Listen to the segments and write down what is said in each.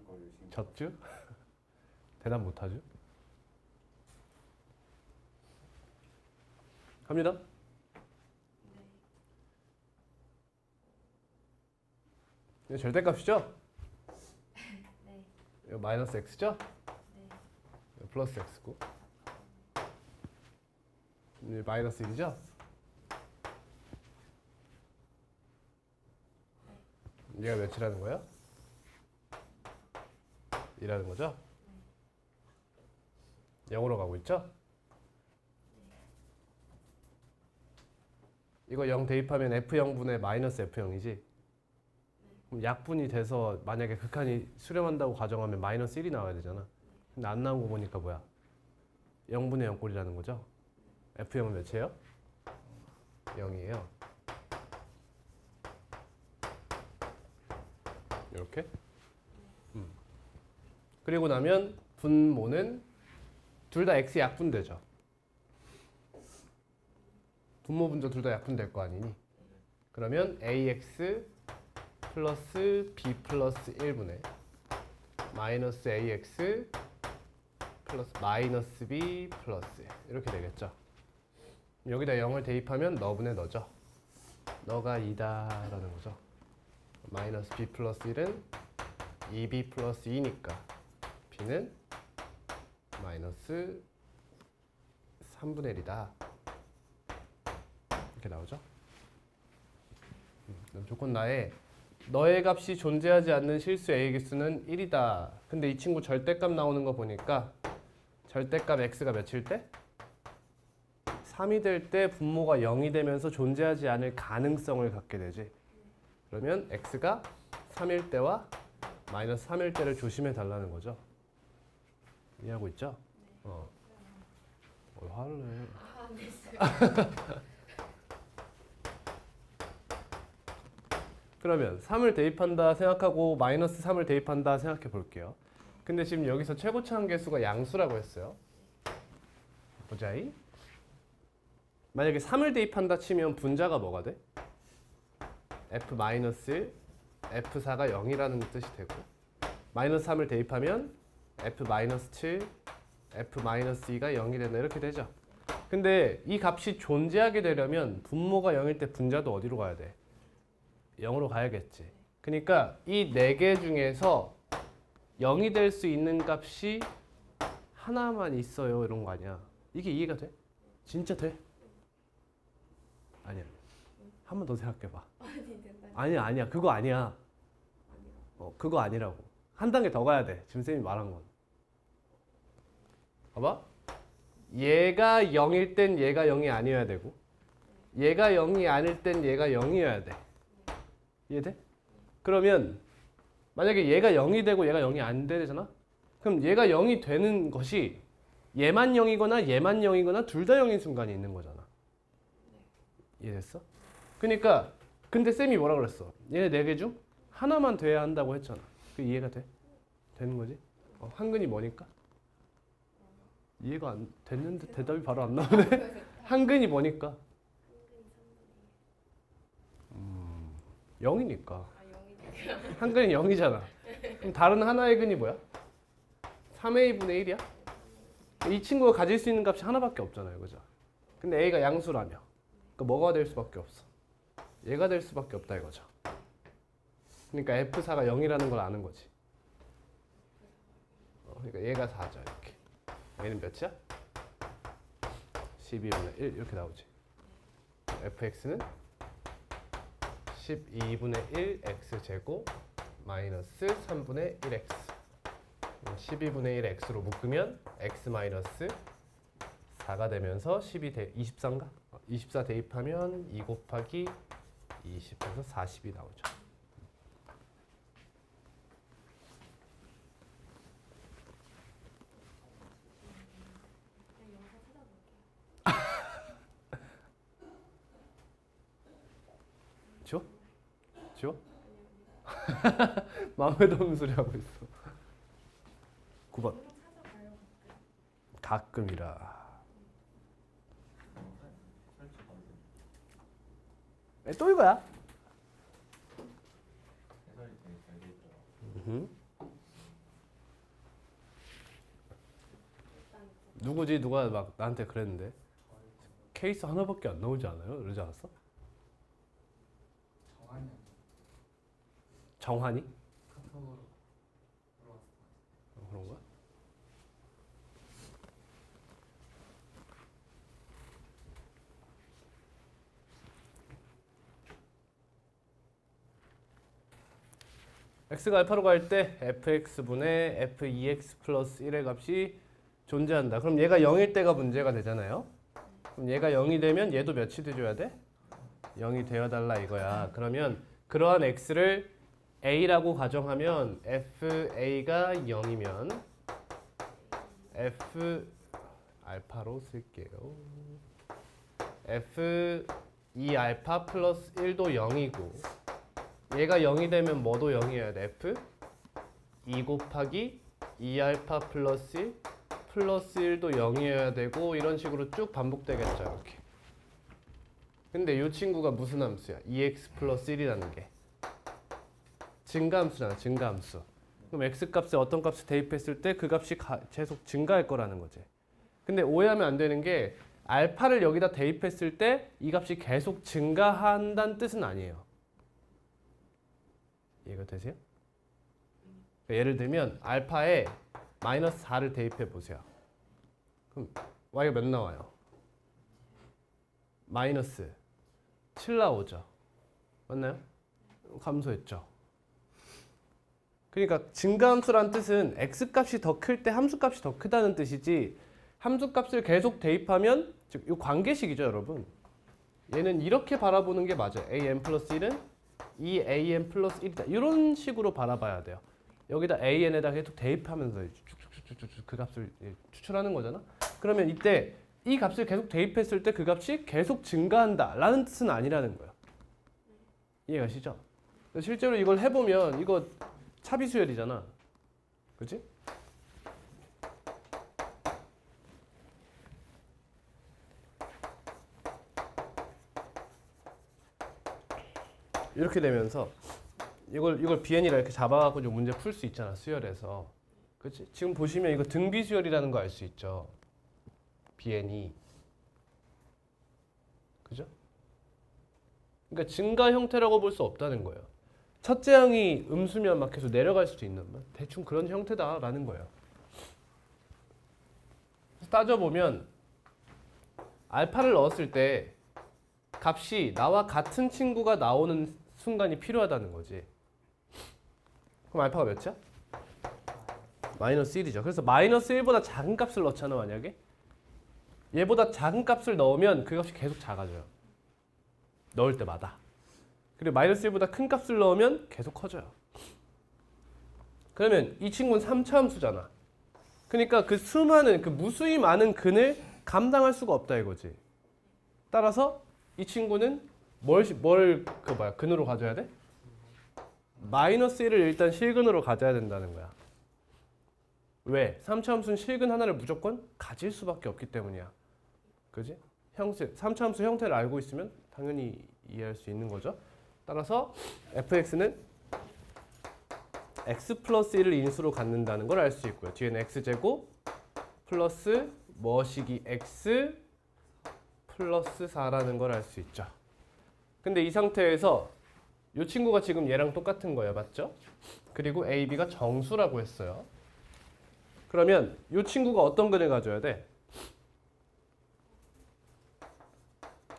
거 열심히. 졌죠? 대답 못하죠? 갑니다. 이거 절대값이죠? 네. 이거 마이너스 x죠? 네. 이거 플러스 x고 이제 마이너스 1이죠? 얘가 몇이라는 거예요? 2라는 거죠? 0으로 가고 있죠? 이거 0 대입하면 f0분의 마이너스 f0이지? 그럼 약분이 돼서 만약에 극한이 수렴한다고 가정하면 마이너스 1이 나와야 되잖아. 근데 안 나온 거 보니까 뭐야? 0분의 0꼴이라는 거죠? f0은 몇이에요? 0이에요. 이렇게. 그리고 나면 분모는 둘 다 x 약분되죠. 분모 분자 둘 다 약분될 거 아니니. 그러면 ax 플러스 b 플러스 1분의 마이너스 ax 플러스 마이너스 b 플러스 1 이렇게 되겠죠. 여기다 0을 대입하면 너분의 너죠. 너가 2다라는 거죠. 마이너스 b 플러스 1은 2b 플러스 2니까 b는 마이너스 3분의 1이다. 이렇게 나오죠. 조건 나에 너의 값이 존재하지 않는 실수 A의 개수는 1이다. 근데 이 친구 절대값 나오는 거 보니까 절대값 x가 몇일 때? 3이 될 때 분모가 0이 되면서 존재하지 않을 가능성을 갖게 되지. 그러면 x가 3일 때와 마이너스 3일 때를 조심해 달라는 거죠. 이해하고 있죠? 화를 내. 안 됐어요. 그러면 3을 대입한다 생각하고 마이너스 3을 대입한다 생각해 볼게요. 근데 지금 여기서 최고차항 계수가 양수라고 했어요. 보자이. 만약에 3을 대입한다 치면 분자가 뭐가 돼? f 마이너스 f4가 0이라는 뜻이 되고 마이너스 3을 대입하면 f 마이너스 7 f 마이너스 2가 0이 된다 이렇게 되죠. 근데 이 값이 존재하게 되려면 분모가 0일 때 분자도 어디로 가야 돼? 0으로 가야겠지. 그러니까 이 4개 중에서 0이 될 수 있는 값이 하나만 있어요 이런 거 아니야. 이게 이해가 돼? 진짜 돼? 아니야. 한 번 더 생각해봐. 아니야. 그거 아니야. 그거 아니라고. 한 단계 더 가야 돼. 지금 쌤이 말한 건. 봐봐. 얘가 0일 땐 얘가 0이 아니어야 되고 얘가 0이 아닐 땐 얘가 0이어야 돼. 이해돼? 그러면 만약에 얘가 0이 되고 얘가 0이 안 되잖아? 그럼 얘가 0이 되는 것이 얘만 0이거나 얘만 0이거나 둘 다 0인 순간이 있는 거잖아. 이해됐어? 그러니까 근데 쌤이 뭐라 그랬어? 얘네 4개 중 하나만 돼야 한다고 했잖아. 그 이해가 돼? 되는 거지? 한근이 뭐니까? 이해가 안 됐는데 대답이 바로 안 나오네. 한근이 뭐니까? 0이니까. 한근이 0이잖아. 그럼 다른 하나의 근이 뭐야? 3a분의 1이야? 이 친구가 가질 수 있는 값이 하나밖에 없잖아요. 그죠? 근데 a가 양수라며. 그러니까 뭐가 될 수밖에 없어? 얘가 될 수밖에 없다 이거죠. 그러니까 f4가 0이라는 걸 아는 거지. 그러니까 얘가 4죠. 이렇게. 얘는 몇이야? 12분의 1 이렇게 나오지. fx는 12분의 1 x제곱 마이너스 3분의 1x 12분의 1 x로 묶으면 x 마이너스 4가 되면서 24인가? 24 대입하면 2 곱하기 20에서 40이 나오죠. 지워? 마음에 드는 소리 하고 있어. 9번. 가끔이라. 또 이거야? 해설이 되게 잘 돼 있더라고. 누구지? 누가 막 나한테 그랬는데 케이스 하나밖에 안 나오지 않아요? 그러지 않았어? 정한이 정환이? 카톡으로 물어봤어. 그런가? x가 알파로 갈 때 fx분의 f2x 플러스 1의 값이 존재한다. 그럼 얘가 0일 때가 문제가 되잖아요. 그럼 얘가 0이 되면 얘도 몇이 돼줘야 돼? 0이 되어달라 이거야. 그러면 그러한 x를 a라고 가정하면 fa가 0이면 f 알파로 쓸게요. f 2알파 플러스 1도 0이고 얘가 0이 되면 뭐도 0이어야 돼? f 2 곱하기 2알파 플러스 1 플러스 1도 0이어야 되고 이런 식으로 쭉 반복되겠죠. 이렇게. 근데 이 친구가 무슨 함수야? 2x 플러스 1이라는 게 증가함수잖아. 증가함수. 그럼 x 값에 어떤 값을 대입했을 때 그 값이 계속 증가할 거라는 거지. 근데 오해하면 안 되는 게 알파를 여기다 대입했을 때 이 값이 계속 증가한다는 뜻은 아니에요. 이해가 되세요? 그러니까 예를 들면 알파에 마이너스 4를 대입해 보세요. 그럼 y가 몇 나와요? 마이너스 7 나오죠. 맞나요? 감소했죠. 그러니까 증가함수란 뜻은 x값이 더 클 때 함수값이 더 크다는 뜻이지 함수값을 계속 대입하면 즉 이 관계식이죠, 여러분. 얘는 이렇게 바라보는 게 맞아요. an 플러스 1은 2an 플러스 1이다. 이런 식으로 바라봐야 돼요. 여기다 an에다 계속 대입하면서 쭉쭉쭉쭉쭉 그 값을 추출하는 거잖아. 그러면 이때 이 값을 계속 대입했을 때 그 값이 계속 증가한다 라는 뜻은 아니라는 거예요. 이해가시죠? 실제로 이걸 해보면 이거 차비수열이잖아. 그치? 이렇게 되면서 이걸 BN이라 이렇게 잡아갖고 좀 문제 풀 수 있잖아, 수열에서. 그치? 지금 보시면 이거 등비수열이라는 거 알 수 있죠. BN이. 그죠? 그러니까 증가 형태라고 볼 수 없다는 거예요. 첫째 항이 음수면 막 계속 내려갈 수도 있는 말. 대충 그런 형태다라는 거예요. 그래서 따져보면 알파를 넣었을 때 값이 나와 같은 친구가 나오는 순간이 필요하다는 거지. 그럼 알파가 몇이야? 마이너스 1이죠. 그래서 마이너스 1보다 작은 값을 넣잖아, 만약에. 얘보다 작은 값을 넣으면 그 값이 계속 작아져요. 넣을 때마다. 그리고 마이너스 1보다 큰 값을 넣으면 계속 커져요. 그러면 이 친구는 3차 함수잖아. 그러니까 그 수많은, 그 무수히 많은 근을 감당할 수가 없다 이거지. 따라서 이 친구는 근으로 가져야 돼? 마이너스 1을 일단 실근으로 가져야 된다는 거야. 왜? 3차 함수는 실근 하나를 무조건 가질 수밖에 없기 때문이야. 그지? 3차 함수 형태를 알고 있으면 당연히 이해할 수 있는 거죠. 따라서 fx는 x 플러스 1을 인수로 갖는다는 걸 알 수 있고요. 뒤에는 x제곱 플러스 뭐시기 x 플러스 4라는 걸 알 수 있죠. 근데 이 상태에서 이 친구가 지금 얘랑 똑같은 거예요. 맞죠? 그리고 a, b가 정수라고 했어요. 그러면 이 친구가 어떤 근을 가져야 돼?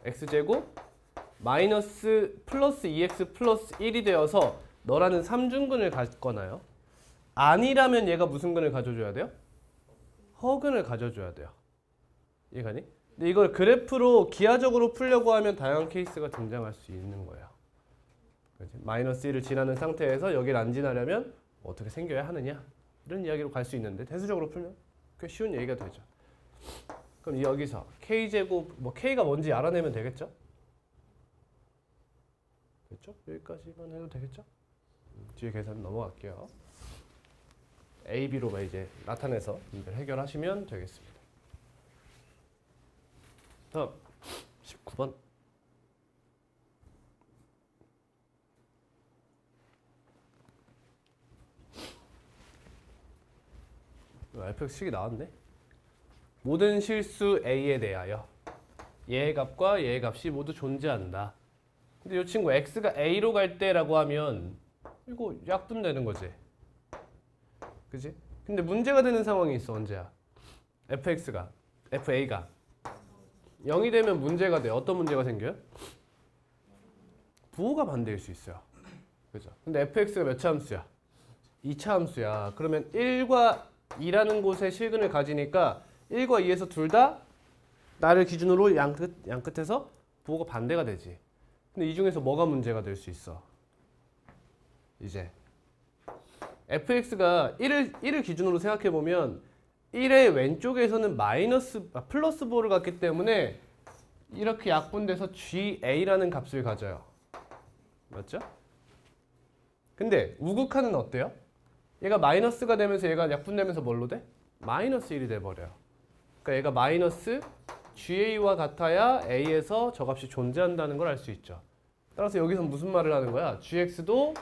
x제곱 마이너스 플러스 2x 플러스 1이 되어서 너라는 삼중근을 갖거나요. 아니라면 얘가 무슨 근을 가져줘야 돼요? 허근을 가져줘야 돼요. 이해가니? 근데 이걸 그래프로 기하적으로 풀려고 하면 다양한 케이스가 등장할 수 있는 거예요. 그렇지? 마이너스 1을 지나는 상태에서 여기를 안 지나려면 어떻게 생겨야 하느냐? 이런 이야기로 갈 수 있는데 대수적으로 풀면 꽤 쉬운 얘기가 되죠. 그럼 여기서 k제곱, 뭐 k가 뭔지 알아내면 되겠죠? 됐죠? 여기까지만 해도 되겠죠? 뒤에 계산 넘어갈게요. A, B로만 이제 나타내서 문제를 해결하시면 되겠습니다. 다음 19번. fx 식이 나왔네. 모든 실수 A에 대하여 얘의 값과 얘의 값이 모두 존재한다. 근데 이 친구 x가 A로 갈 때라고 하면 이거 약분되는 거지. 그지? 근데 문제가 되는 상황이 있어. 언제야? fx가 fa가 0이 되면 문제가 돼. 어떤 문제가 생겨요? 부호가 반대일 수 있어요. 그죠? 근데 fx가 몇 차 함수야? 2차 함수야. 그러면 1과 2라는 곳에 실근을 가지니까 1과 2에서 둘 다 나를 기준으로 양끝에서 부호가 반대가 되지. 근데 이 중에서 뭐가 문제가 될 수 있어? 이제 fx가 1을 기준으로 생각해 보면 1의 왼쪽에서는 플러스 부호를 갖기 때문에 이렇게 약분돼서 GA라는 값을 가져요. 맞죠? 근데 우극한은 어때요? 얘가 마이너스가 되면서 얘가 약분되면서 뭘로 돼? 마이너스 1이 돼버려요. 그러니까 얘가 마이너스 GA와 같아야 A에서 저 값이 존재한다는 걸 알 수 있죠. 따라서 여기서 무슨 말을 하는 거야? GX도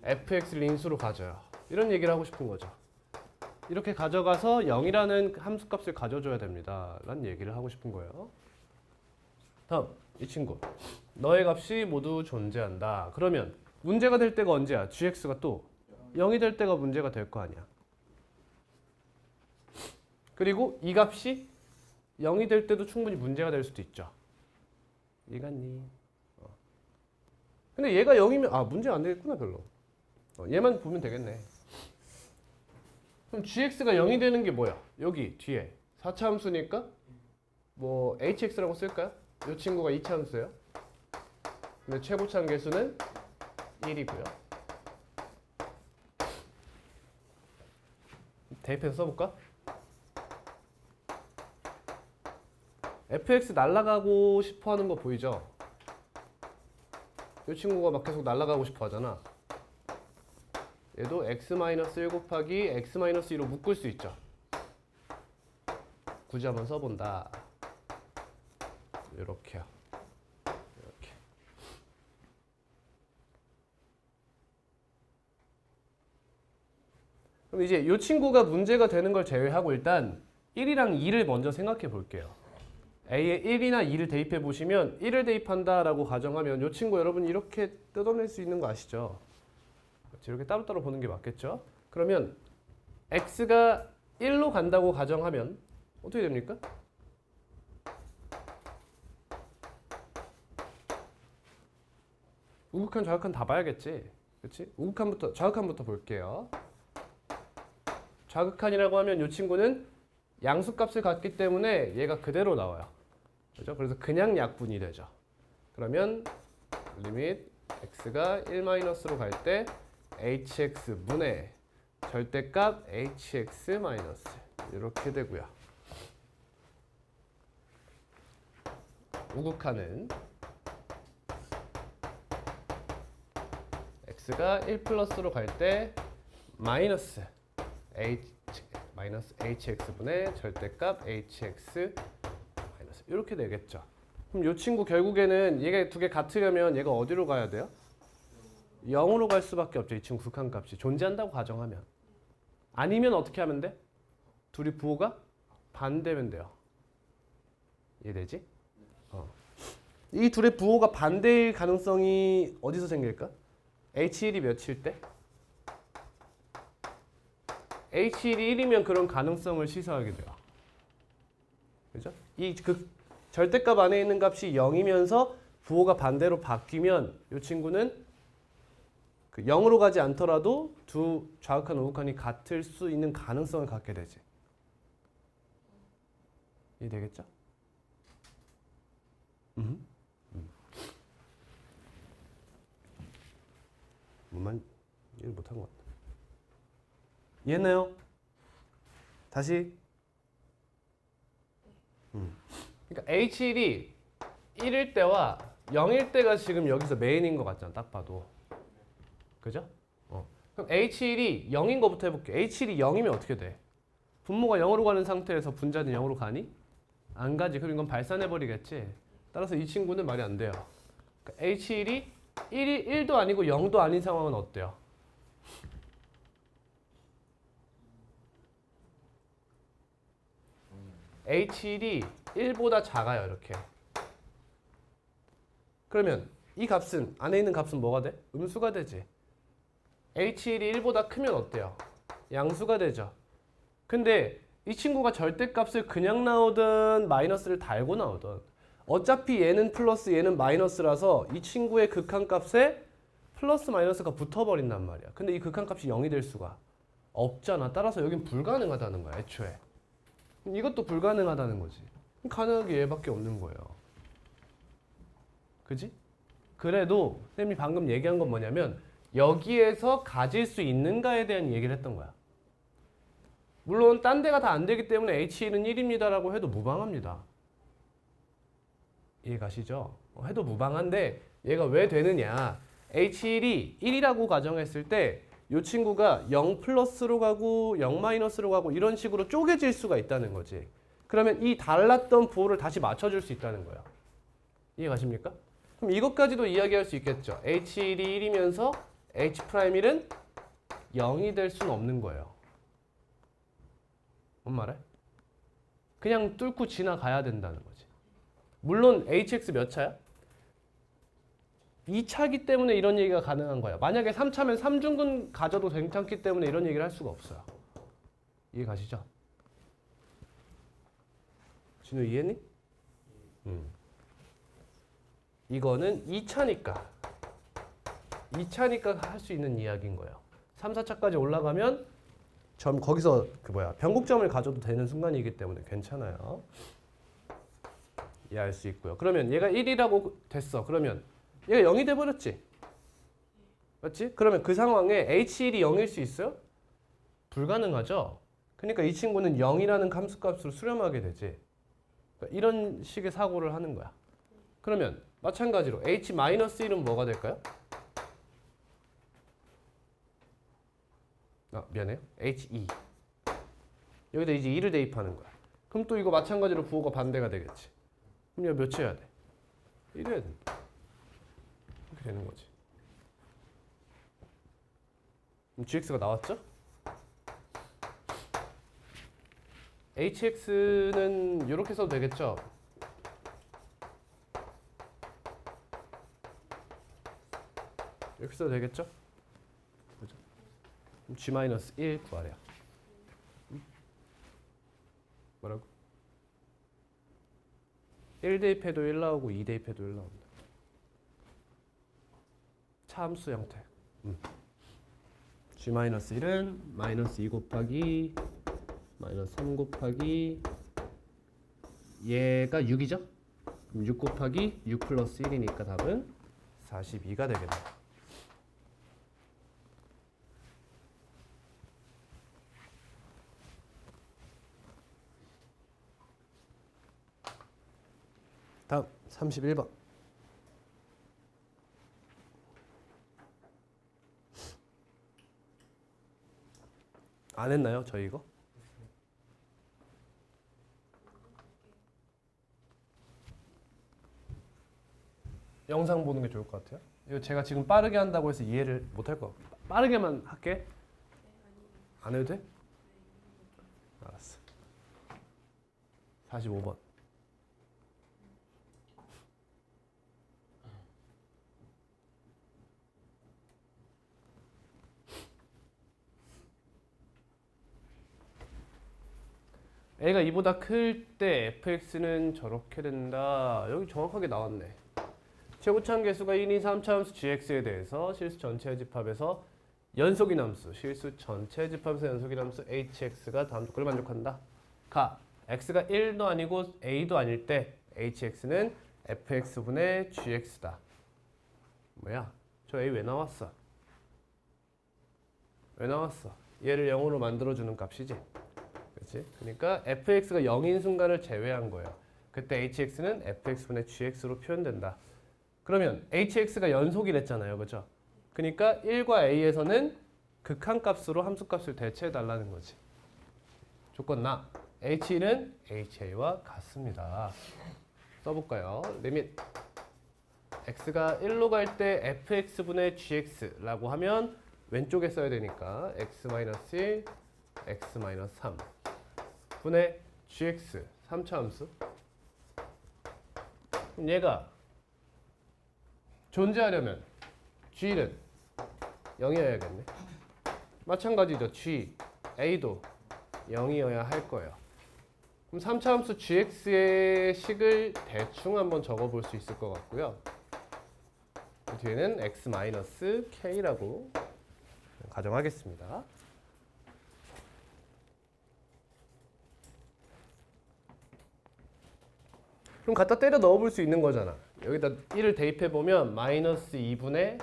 fx를 인수로 가져요. 이런 얘기를 하고 싶은 거죠. 이렇게 가져가서 0이라는 함수값을 가져줘야 됩니다. 라는 얘기를 하고 싶은 거예요. 다음 이 친구. 너의 값이 모두 존재한다. 그러면 문제가 될 때가 언제야? gx가 또 0이 될 때가 문제가 될 거 아니야. 그리고 이 값이 0이 될 때도 충분히 문제가 될 수도 있죠. 이해갔니? 근데 얘가 0이면 문제 안 되겠구나 별로. 얘만 보면 되겠네. 그럼 gx가 0이 되는 게 뭐야? 여기 뒤에 4차 함수니까 뭐 hx라고 쓸까요? 이 친구가 2차 함수예요. 근데 최고차 계수는 1이고요. 대입해서 써볼까? fx 날아가고 싶어 하는 거 보이죠? 이 친구가 막 계속 날아가고 싶어 하잖아. 얘도 x-1 곱하기 x-2로 묶을 수 있죠. 굳이 한번 써본다. 이렇게요. 이렇게. 그럼 이제 이 친구가 문제가 되는 걸 제외하고 일단 1이랑 2를 먼저 생각해 볼게요. A에 1이나 2를 대입해 보시면 1을 대입한다라고 가정하면 이 친구 여러분 이렇게 뜯어낼 수 있는 거 아시죠? 이렇게 따로따로 보는 게 맞겠죠? 그러면 x가 1로 간다고 가정하면 어떻게 됩니까? 우극한, 좌극한 다 봐야겠지? 그렇지? 우극한부터, 좌극한부터 볼게요. 좌극한이라고 하면 이 친구는 양수값을 갖기 때문에 얘가 그대로 나와요. 그죠? 그래서 그냥 약분이 되죠. 그러면 리밋 x가 1-로 갈 때 hx분의 절대값 hx- 이렇게 되고요. 우극한은 x가 1+로 갈 때 마이너스 hx분의 절대값 hx- 이렇게 되겠죠. 그럼 이 친구 결국에는 얘가 두 개 같으려면 얘가 어디로 가야 돼요? 0으로 갈 수밖에 없죠. 이 친구 극한값이 존재한다고 가정하면. 아니면 어떻게 하면 돼? 둘이 부호가 반대면 돼요. 이해되지? 이 둘의 부호가 반대일 가능성이 어디서 생길까? H1이 몇일 때? H1이 1이면 그런 가능성을 시사하게 돼요. 그죠? 이 절대값 안에 있는 값이 0이면서 부호가 반대로 바뀌면 이 친구는 0으로 가지 않더라도 두 좌극한 우극한이 같을 수 있는 가능성을 갖게 되지. 이해되겠죠? 뭐만 일 못한 것 같다. 이해했나요? 다시. 그러니까 H1이 1일 때와 0일 때가 지금 여기서 메인인 것 같잖아. 딱 봐도. 그죠? 그럼 H1이 0인 거부터 해볼게. H1이 0이면 어떻게 돼? 분모가 0으로 가는 상태에서 분자는 0으로 가니? 안 가지. 그럼 이건 발산해버리겠지. 따라서 이 친구는 말이 안 돼요. 그러니까 H1이 1도 아니고 0도 아닌 상황은 어때요? H1이 1보다 작아요. 이렇게. 그러면 이 값은 안에 있는 값은 뭐가 돼? 음수가 되지. H1이 1보다 크면 어때요? 양수가 되죠. 근데 이 친구가 절대값을 그냥 나오든 마이너스를 달고 나오든 어차피 얘는 플러스 얘는 마이너스라서 이 친구의 극한값에 플러스 마이너스가 붙어버린단 말이야. 근데 이 극한값이 0이 될 수가 없잖아. 따라서 여긴 불가능하다는 거야. 애초에. 이것도 불가능하다는 거지. 가능한 게 얘밖에 없는 거예요. 그지? 그래도 쌤이 방금 얘기한 건 뭐냐면 여기에서 가질 수 있는가에 대한 얘기를 했던 거야. 물론 딴 데가 다 안 되기 때문에 H1은 1입니다라고 해도 무방합니다. 이해 가시죠? 해도 무방한데 얘가 왜 되느냐. H1이 1이라고 가정했을 때 이 친구가 0 플러스로 가고 0 마이너스로 가고 이런 식으로 쪼개질 수가 있다는 거지. 그러면 이 달랐던 부호를 다시 맞춰줄 수 있다는 거야. 이해 가십니까? 그럼 이것까지도 이야기할 수 있겠죠. H1이 1이면서 H'1은 0이 될 수는 없는 거예요. 뭔 말해? 그냥 뚫고 지나가야 된다는 거지. 물론 HX 몇 차야? 2차기 때문에 이런 얘기가 가능한 거야. 만약에 3차면 3중근 가져도 괜찮기 때문에 이런 얘기를 할 수가 없어요. 이해 가시죠? 진우 이해했니? 이거는 2차니까 2차니까 할 수 있는 이야기인 거예요. 3, 4차까지 올라가면 거기서 변곡점을 가져도 되는 순간이기 때문에 괜찮아요. 이해할 수 있고요. 그러면 얘가 1이라고 됐어. 그러면 얘가 0이 돼버렸지. 맞지? 그러면 그 상황에 H1이 0일 수 있어요? 불가능하죠. 그러니까 이 친구는 0이라는 함수값으로 수렴하게 되지. 그러니까 이런 식의 사고를 하는 거야. 그러면 마찬가지로 H-1은 뭐가 될까요? 미안해요. H2. 여기다 이제 2를 대입하는 거야. 그럼 또 이거 마찬가지로 부호가 반대가 되겠지. 그럼 얘가 몇 해야 돼? 1 해야 된다. 이렇게 되는 거지. 그럼 GX가 나왔죠? HX는 이렇게 써도 되겠죠? 이렇게 써도 되겠죠? 그죠? G-1 구하래요. 뭐라고? 1 대입해도 1 나오고 2 대입해도 1 나온다. 차함수 형태. G-1은 마이너스 2 곱하기 마이너스 3 곱하기 얘가 6이죠? 그럼 6 곱하기 6 플러스 1이니까 답은 42가 되겠네요. 다음 31번. 안 했나요? 저희 이거? 영상 보는 게 좋을 것 같아요. 이거 제가 지금 빠르게 한다고 해서 이해를 못할 것 같고 빠르게만 할게. 안 해도 돼? 알았어. 45번. a가 2보다 클 때 fx는 저렇게 된다. 여기 정확하게 나왔네. 최고차항 계수가 1, 2, 3차 함수 gx에 대해서 실수 전체 집합에서 연속인 함수, 실수 전체 집합에서 연속인 함수 hx가 다음 조건을 만족한다. 가, x가 1도 아니고 a도 아닐 때 hx는 fx분의 gx다. 뭐야? 저 a 왜 나왔어? 왜 나왔어? 얘를 0으로 만들어주는 값이지. 그렇지? 그러니까 fx가 0인 순간을 제외한 거예요. 그때 hx는 fx분의 gx로 표현된다. 그러면 hx가 연속이랬잖아요. 그죠? 그러니까 1과 a에서는 극한값으로 함수값을 대체해달라는 거지. 조건 나. h1은 ha와 같습니다. 써볼까요? 리밋 x가 1로 갈 때 fx분의 gx라고 하면 왼쪽에 써야 되니까 x-1, x-3 분의 gx 3차 함수. 그럼 얘가 존재하려면 g는 0이어야겠네. 마찬가지죠. g, a도 0이어야 할 거예요. 그럼 3차 함수 gx의 식을 대충 한번 적어볼 수 있을 것 같고요. 그 뒤에는 x-k라고 가정하겠습니다. 그럼 갖다 때려 넣어볼 수 있는 거잖아. 여기다 1을 대입해보면 마이너스 2분의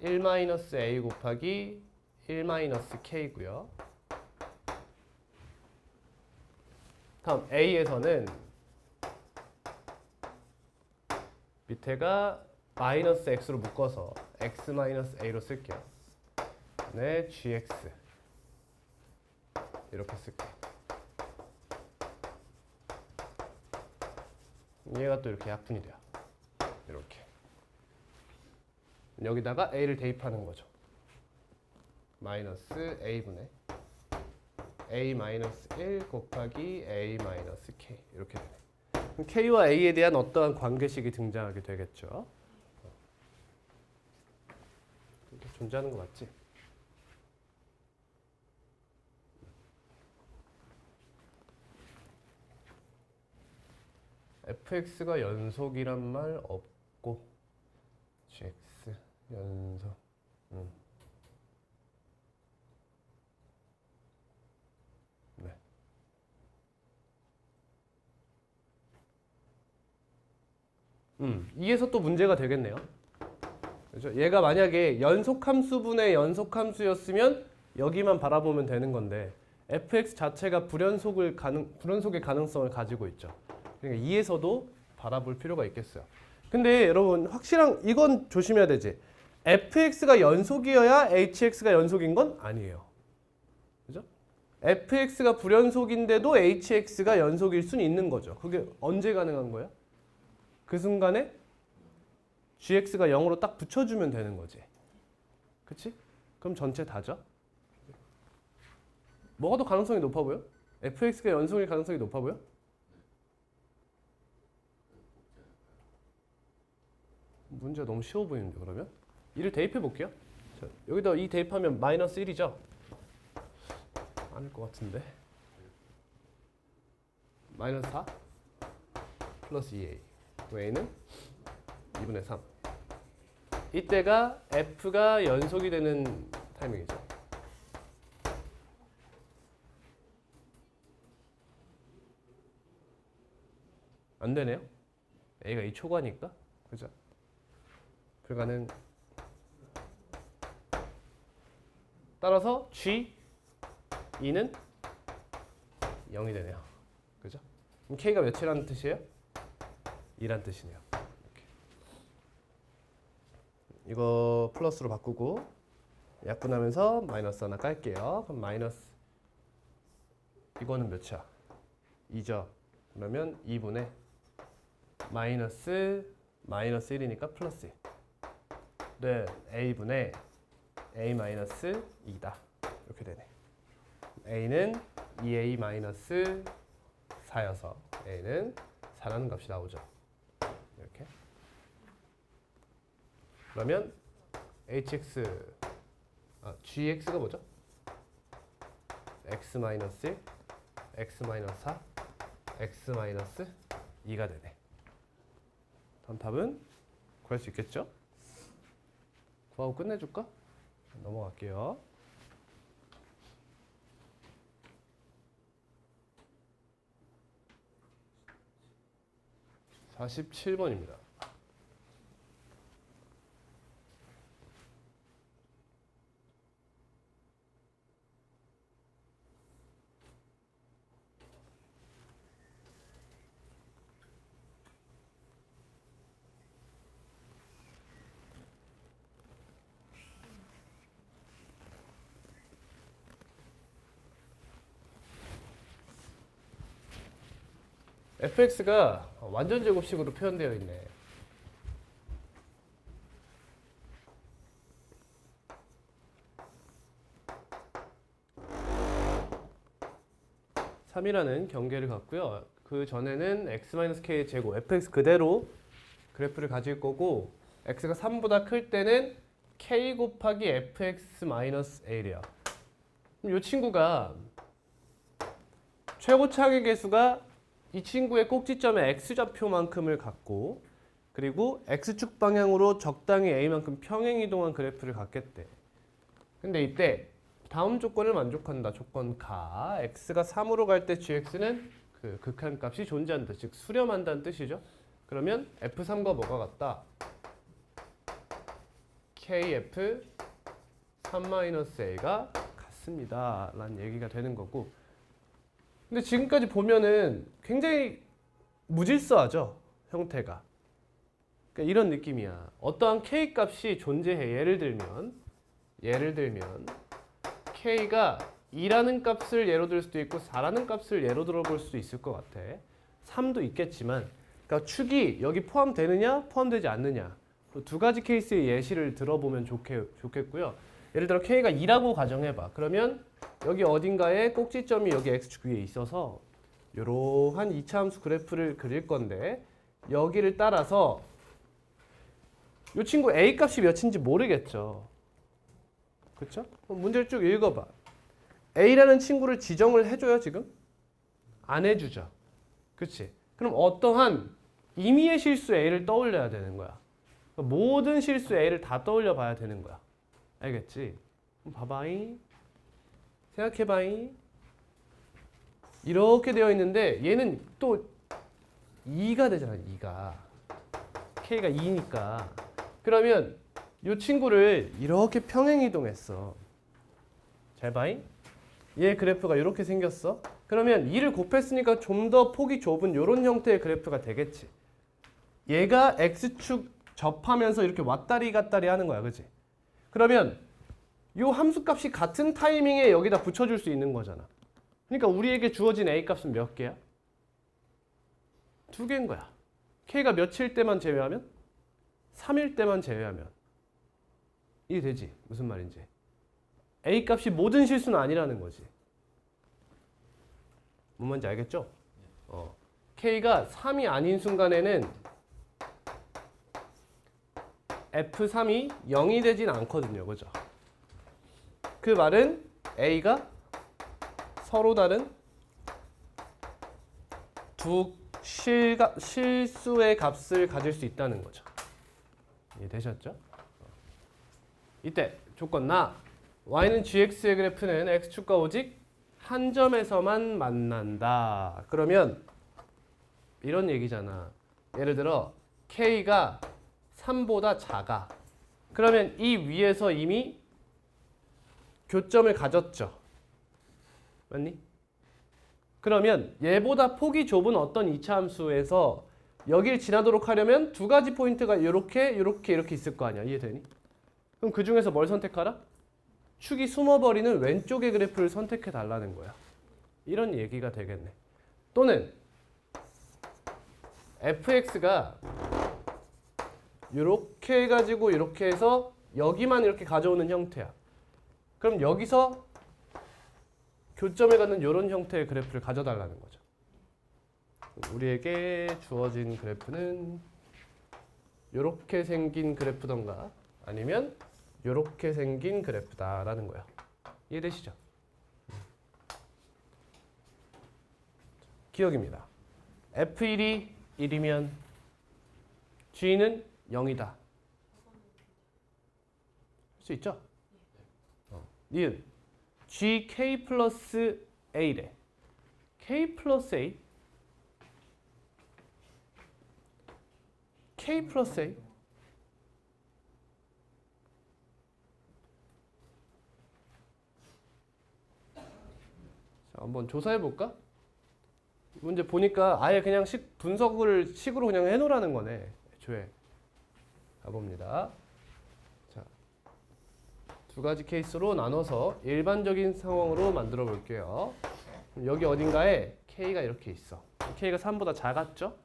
1-a 곱하기 1-k고요. 다음 a에서는 밑에가 마이너스 x로 묶어서 x-a로 쓸게요. 네, gx 이렇게 쓸게요. 얘가 또 이렇게 약분이 돼요. 이렇게. 여기다가 a를 대입하는 거죠. 마이너스 a분의 a-1 곱하기 a-k 이렇게 되네. 그럼 k와 a에 대한 어떠한 관계식이 등장하게 되겠죠. 이렇게 존재하는 거 맞지? fx가 연속이란 말 없고 gx 연속 네. 이에서 또 문제가 되겠네요. 그렇죠? 얘가 만약에 연속함수분의 연속함수였으면 여기만 바라보면 되는 건데 fx 자체가 불연속의 가능성을 가지고 있죠. 그러니까 2에서도 바라볼 필요가 있겠어요. 근데 여러분 이건 조심해야 되지. fx가 연속이어야 hx가 연속인 건 아니에요. 그죠? fx가 불연속인데도 hx가 연속일 수는 있는 거죠. 그게 언제 가능한 거예요? 그 순간에 gx가 0으로 딱 붙여주면 되는 거지. 그치? 그럼 전체 다죠? 뭐가 더 가능성이 높아 보여? fx가 연속일 가능성이 높아 보여? 문제가 너무 쉬워 보이는데 그러면? 2를 대입해 볼게요. 자, 여기다 2 대입하면 마이너스 1이죠? 아닐 것 같은데. 마이너스 4 플러스 2a. a는 2분의 3. 이때가 f가 연속이 되는 타이밍이죠. 안 되네요. a가 2 초과니까. 그죠? 불가능. 따라서 g 2는 0이 되네요. 그죠? 그럼 k가 몇이라는 뜻이에요? 2란 뜻이네요. 이렇게. 이거 플러스로 바꾸고 약분하면서 마이너스 하나 깔게요. 그럼 마이너스 이거는 몇이야? 2죠. 그러면 2분의 마이너스 1이니까 플러스 1. 네, a분의 a-2다. 이렇게 되네. a는 2a-4여서 a는 4라는 값이 나오죠. 이렇게. 그러면 gx가 뭐죠? x-1, x-4, x-2가 되네. 다음 답은 구할 수 있겠죠? 구하고 끝내줄까? 넘어갈게요. 47번입니다. fx가 완전 제곱식으로 표현되어 있네. 3이라는 경계를 갖고요. 그 전에는 x-k의 제곱, fx 그대로 그래프를 가질 거고 x가 3보다 클 때는 k 곱하기 fx-a래요. 이 친구가 최고차항의 개수가 이 친구의 꼭지점의 x좌표만큼을 갖고 그리고 x축 방향으로 적당히 a만큼 평행이동한 그래프를 갖겠대. 근데 이때 다음 조건을 만족한다. 조건 가 x가 3으로 갈 때 gx는 그 극한값이 존재한다. 즉 수렴한다는 뜻이죠. 그러면 f3과 뭐가 같다? kf 3-a가 같습니다. 라는 얘기가 되는 거고 근데 지금까지 보면은 굉장히 무질서하죠. 형태가. 그러니까 이런 느낌이야. 어떠한 k 값이 존재해. 예를 들면 k가 2라는 값을 예로 들 수도 있고 4라는 값을 예로 들어볼 수도 있을 것 같아. 3도 있겠지만 그러니까 축이 여기 포함되느냐 포함되지 않느냐 두 가지 케이스의 예시를 들어보면 좋겠고요. 예를 들어 k가 2라고 가정해봐. 그러면 여기 어딘가에 꼭지점이 여기 x축 위에 있어서 이러한 이차함수 그래프를 그릴 건데 여기를 따라서 이 친구 a 값이 몇인지 모르겠죠. 그렇죠? 문제를 쭉 읽어봐. a라는 친구를 지정을 해줘요 지금? 안 해주죠. 그렇지? 그럼 어떠한 임의의 실수 a를 떠올려야 되는 거야. 모든 실수 a를 다 떠올려 봐야 되는 거야. 알겠지? 그럼 봐봐잉. 생각해봐잉. 이렇게 되어 있는데 얘는 또 2가 되잖아. 2가. k가 2니까. 그러면 이 친구를 이렇게 평행이동했어. 잘 봐잉. 얘 그래프가 이렇게 생겼어. 그러면 2를 곱했으니까 좀 더 폭이 좁은 이런 형태의 그래프가 되겠지. 얘가 x축 접하면서 이렇게 왔다리 갔다리 하는 거야. 그치? 그러면 이 함수값이 같은 타이밍에 여기다 붙여줄 수 있는 거잖아. 그러니까 우리에게 주어진 a값은 몇 개야? 2개인 거야. k가 몇일 때만 제외하면? 3일 때만 제외하면. 이해되지? 무슨 말인지. a값이 모든 실수는 아니라는 거지. 뭔 말인지 알겠죠? k가 3이 아닌 순간에는 f3이 0이 되진 않거든요. 그죠? 그 말은 a가 서로 다른 두 실수의 값을 가질 수 있다는 거죠. 이해되셨죠? 이때 조건 나 y는 gx의 그래프는 x축과 오직 한 점에서만 만난다. 그러면 이런 얘기잖아. 예를 들어 k가 3보다 작아. 그러면 이 위에서 이미 교점을 가졌죠. 맞니? 그러면 얘보다 폭이 좁은 어떤 이차함수에서 여길 지나도록 하려면 두 가지 포인트가 이렇게 있을 거 아니야. 이해되니? 그럼 그 중에서 뭘 선택하라? 축이 숨어버리는 왼쪽의 그래프를 선택해 달라는 거야. 이런 얘기가 되겠네. 또는 fx가 이렇게 해가지고 이렇게 해서 여기만 이렇게 가져오는 형태야. 그럼 여기서 교점에 갖는 이런 형태의 그래프를 가져달라는 거죠. 우리에게 주어진 그래프는 이렇게 생긴 그래프던가 아니면 이렇게 생긴 그래프다라는 거야. 이해되시죠? 기억입니다. F1이 1이면 G는 0이다. 할 수 있죠? 니은 GK 플러스 A래. K 플러스 A? K 플러스 A? 자, 한번 조사해 볼까? 문제 보니까 아예 그냥 분석을 식으로 그냥 해놓으라는 거네. 애초에. 가봅니다. 자, 두 가지 케이스로 나눠서 일반적인 상황으로 만들어 볼게요. 여기 어딘가에 K가 이렇게 있어. K가 3보다 작았죠?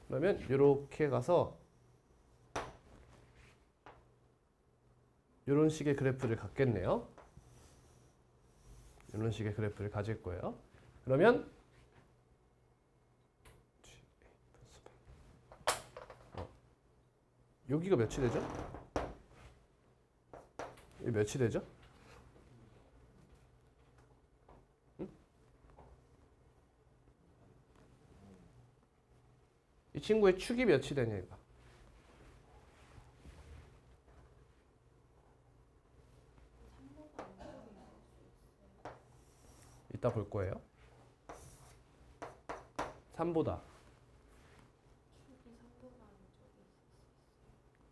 그러면 이렇게 가서 이런 식의 그래프를 갖겠네요. 이런 식의 그래프를 가질 거예요. 그러면 여기가 몇이 되죠? 이 몇이 되죠? 응? 이 친구의 축이 몇이 되냐 이거. 이따 볼 거예요. 3보다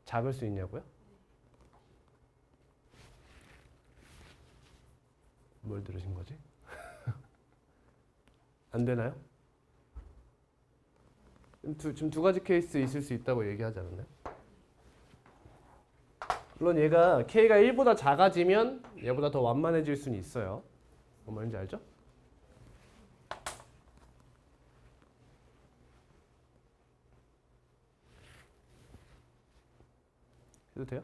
작을 수 있냐고요? 뭘 들으신 거지? 안 되나요? 지금 두 가지 케이스 있을 수 있다고 얘기하지 않았나요? 물론 얘가 K가 1보다 작아지면 얘보다 더 완만해질 수는 있어요. 뭔 말인지 알죠? 해도 돼요?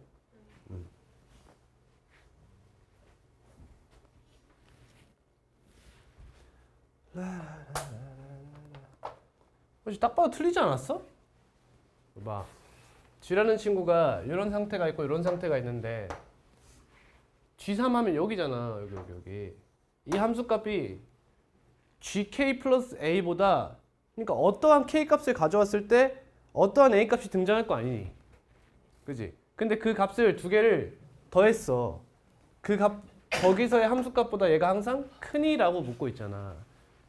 혹시 딱 봐도 틀리지 않았어? 봐. G라는 친구가 이런 상태가 있고 이런 상태가 있는데 G3 하면 여기잖아. 여기. 이 함수값이 GK 플러스 A보다 그러니까 어떠한 K 값을 가져왔을 때 어떠한 A 값이 등장할 거 아니니? 그지? 근데 그 값을 두 개를 더했어. 그 값, 거기서의 함수값보다 얘가 항상 크니라고 묻고 있잖아.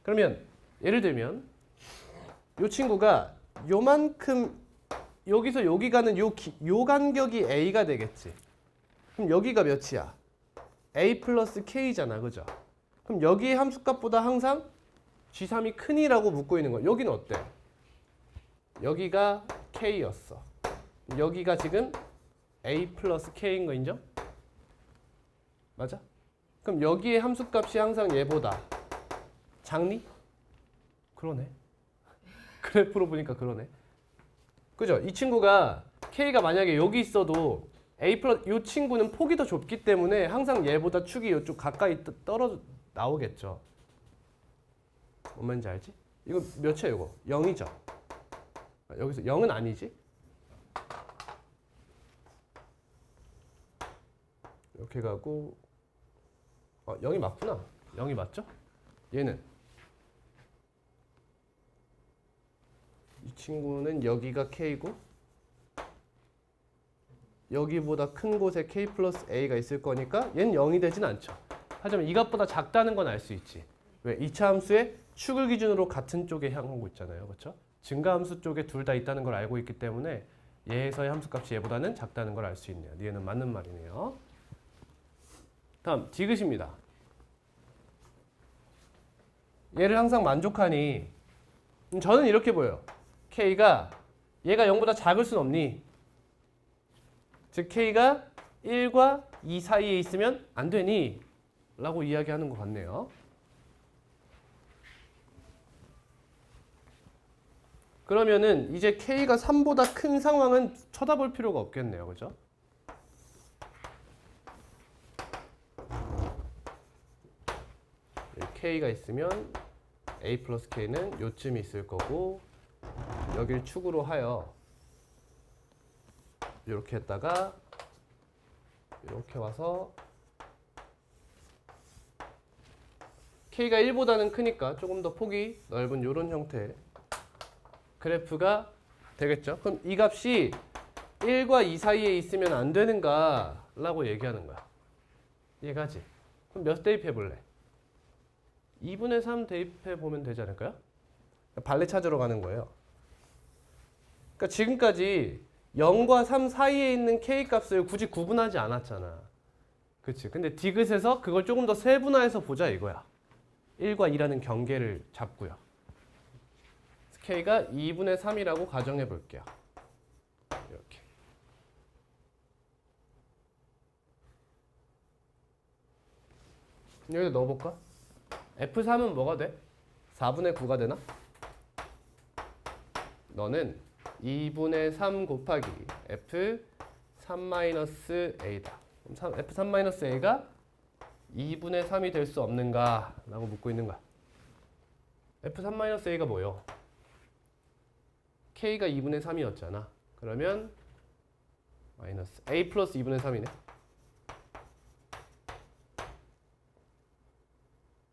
그러면 예를 들면 이 친구가 요만큼 여기서 여기 가는 요 간격이 A가 되겠지. 그럼 여기가 몇이야? A 플러스 K잖아. 그죠? 그럼 여기의 함수값보다 항상 G3이 크니라고 묻고 있는 거야. 여기는 어때? 여기가 K였어. 여기가 지금 A 플러스 K인 거 인정? 맞아? 그럼 여기의 함수값이 항상 얘보다 작니? 그러네. 그래프로 보니까 그러네. 그죠? 이 친구가 K가 만약에 여기 있어도 A 플러스 이 친구는 폭이 더 좁기 때문에 항상 얘보다 축이 이쪽 가까이 떨어져 나오겠죠. 뭔 말인지 알지? 이거 몇이야 이거? 0이죠? 여기서 0은 아니지? 이렇게 가고 0이 맞구나. 0이 맞죠? 얘는 이 친구는 여기가 K고 여기보다 큰 곳에 K 플러스 A가 있을 거니까 얘는 0이 되진 않죠. 하지만 이 값보다 작다는 건 알 수 있지. 왜? 2차 함수의 축을 기준으로 같은 쪽에 향하고 있잖아요. 그렇죠? 증가함수 쪽에 둘 다 있다는 걸 알고 있기 때문에 얘에서의 함수값이 얘보다는 작다는 걸 알 수 있네요. 얘는 맞는 말이네요. 다음 디귿입니다. 얘를 항상 만족하니 저는 이렇게 보여요. K가 얘가 0보다 작을 순 없니? 즉 K가 1과 2 사이에 있으면 안 되니? 라고 이야기하는 것 같네요. 그러면은 이제 K가 3보다 큰 상황은 쳐다볼 필요가 없겠네요. 그죠? K가 있으면 A 플러스 K는 요쯤이 있을 거고 여길 축으로 하여 이렇게 했다가 이렇게 와서 K가 1보다는 크니까 조금 더 폭이 넓은 이런 형태의 그래프가 되겠죠. 그럼 이 값이 1과 2 사이에 있으면 안 되는가 라고 얘기하는 거야. 이해가지? 그럼 몇 대입해 볼래? 2분의 3 대입해 보면 되지 않을까요? 발레 찾으러 가는 거예요. 그러니까 지금까지 0과 3 사이에 있는 K 값을 굳이 구분하지 않았잖아. 그치? 근데 디귿에서 그걸 조금 더 세분화해서 보자 이거야. 1과 2라는 경계를 잡고요. K가 2분의 3이라고 가정해 볼게요. 이렇게. 여기다 넣어볼까? F3은 뭐가 돼? 4분의 9가 되나? 너는 2분의 3 곱하기 F3-A다. 그럼 F3-A가 2분의 3이 될 수 없는가? 라고 묻고 있는 거야. F3-A가 뭐요? K가 2분의 3이었잖아. 그러면 마이너스 a 플러스 2분의 3이네.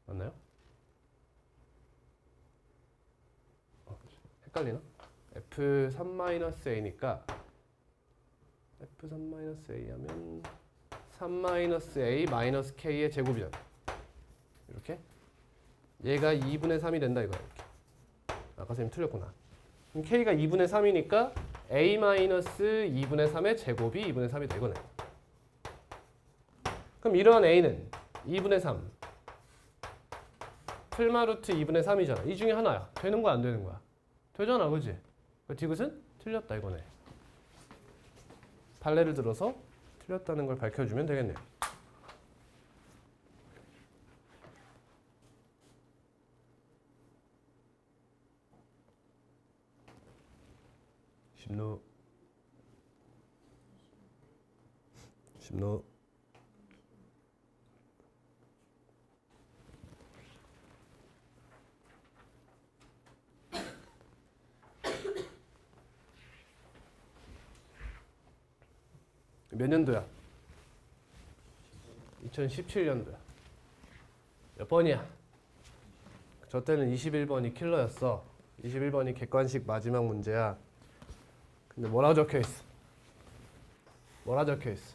맞나요? 헷갈리나? f3-a니까 f3-a 하면 3-a 마이너스 k의 제곱이잖아. 이렇게 얘가 2분의 3이 된다 이거야. 이렇게. 아까 선생님 틀렸구나. 그럼 k가 2분의 3이니까 a 마이너스 2분의 3의 제곱이 2분의 3이 되거네. 그럼 이러한 a는 2분의 3 플마 루트 2분의 3이잖아. 이 중에 하나야. 되는 거야 안 되는 거야? 되잖아, 그지? 그 디귿은 틀렸다 이거네. 판례를 들어서 틀렸다는 걸 밝혀주면 되겠네요. 심노 몇 년도야? 2017년도야. 몇 번이야? 저 때는 21번이 킬러였어. 21번이 객관식 마지막 문제야. 근데 뭐라고 적혀 있어? 뭐라 적혀 있어?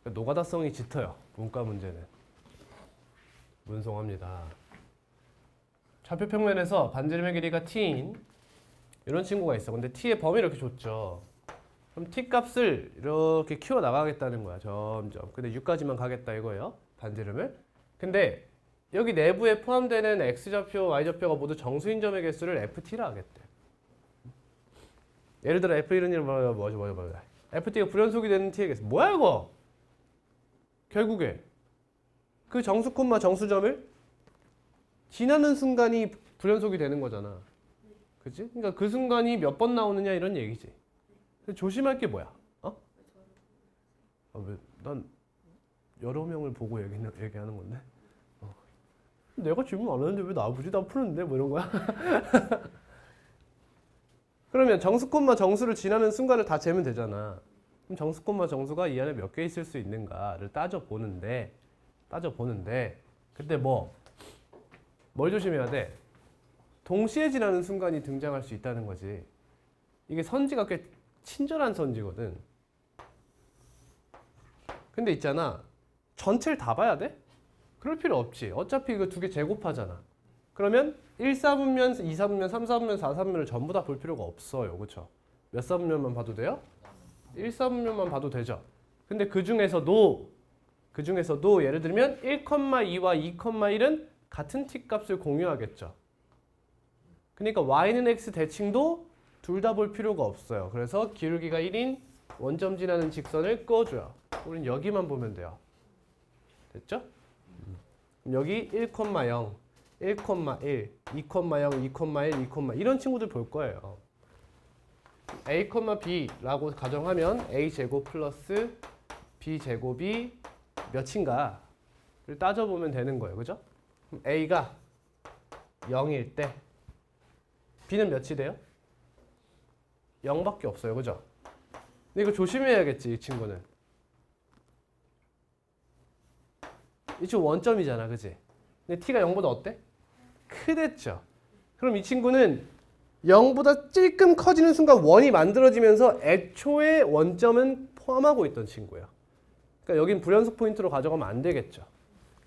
노가다성이 짙어요. 문과 문제는. 문송합니다. 좌표 평면에서 반지름의 길이가 t인 이런 친구가 있어. 근데 t의 범위를 이렇게 줬죠. 그럼 t 값을 이렇게 키워 나가겠다는 거야. 점점. 근데 6까지만 가겠다 이거예요. 반지름을. 근데 여기 내부에 포함되는 x좌표, y좌표가 모두 정수인 점의 개수를 ft라 하겠대. 예를 들어 f1은 뭐죠? ft가 불연속이 되는 t의 개수. 뭐야 이거? 결국에 그 정수 콤마 정수점을 지나는 순간이 불연속이 되는 거잖아. 그치? 그러니까 그 순간이 몇 번 나오느냐 이런 얘기지. 조심할 게 뭐야? 왜? 난 여러 명을 보고 얘기하는 건데. 내가 질문 안 하는데 왜 나보지? 나 푸는데 뭐 이런 거야? 그러면 정수 콤마 정수를 지나는 순간을 다 재면 되잖아. 그럼 정수 콤마 정수가 이 안에 몇 개 있을 수 있는가를 따져보는데 그때 뭘 조심해야 돼? 동시에 지나는 순간이 등장할 수 있다는 거지. 이게 선지가 꽤 친절한 선지거든. 근데 있잖아. 전체를 다 봐야 돼? 그럴 필요 없지. 어차피 이거 두 개 제곱하잖아. 그러면 1사분면, 2사분면, 3사분면, 4사분면을 전부 다 볼 필요가 없어요. 그쵸? 몇 사분면만 봐도 돼요? 1사분면만 봐도 되죠. 근데 그 중에서도 예를 들면 1,2와 2,1은 같은 t값을 공유하겠죠. 그러니까 y는 x 대칭도 둘 다 볼 필요가 없어요. 그래서 기울기가 1인 원점 지나는 직선을 그어줘요. 우린 여기만 보면 돼요. 됐죠? 여기 1,0, 1,1, 2,0, 2,1, 2,1 이런 친구들 볼 거예요. a, b라고 가정하면 a제곱 플러스 b제곱이 몇인가를 따져보면 되는 거예요. 그죠? 그럼 a가 0일 때 b는 몇이 돼요? 0밖에 없어요. 그죠? 근데 이거 조심해야겠지. 이 친구는. 이 친구 원점이잖아. 그지? 근데 t가 0보다 어때? 크댔죠. 그럼 이 친구는 0보다 찔끔 커지는 순간 원이 만들어지면서 애초에 원점은 포함하고 있던 친구예요. 그러니까 여긴 불연속 포인트로 가져가면 안 되겠죠.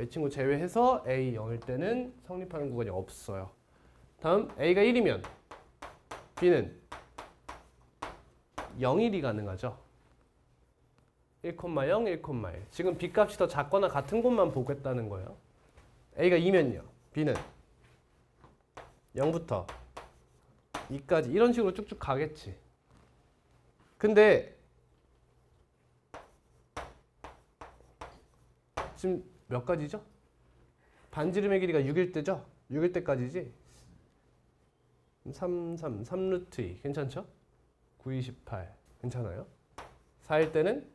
이 친구 제외해서 a 0일 때는 성립하는 구간이 없어요. 다음 a가 1이면 b는 0일이 가능하죠. 1,0, 1,1. 지금 b 값이 더 작거나 같은 곳만 보겠다는 거예요. a가 2면요. b는 0부터 2까지 이런 식으로 쭉쭉 가겠지. 근데 지금 몇 가지죠? 반지름의 길이가 6일 때죠? 6일 때까지지? 3루트 2 괜찮죠? 9, 28 괜찮아요? 4일 때는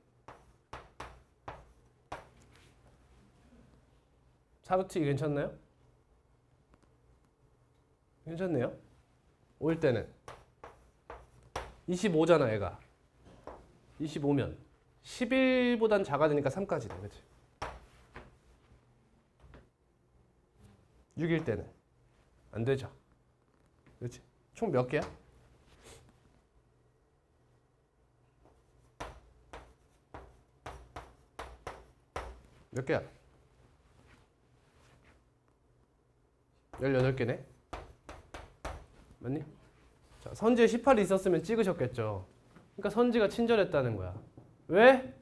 4루트 2 괜찮나요? 괜찮네요. 5일 때는 25잖아 얘가. 25면 11보단 작아지니까 3까지네. 그치? 6일 때는 안 되죠. 그렇지? 총 몇 개야? 몇 개야? 18개네? 맞니? 자, 선지에 18이 있었으면 찍으셨겠죠. 그러니까 선지가 친절했다는 거야. 왜?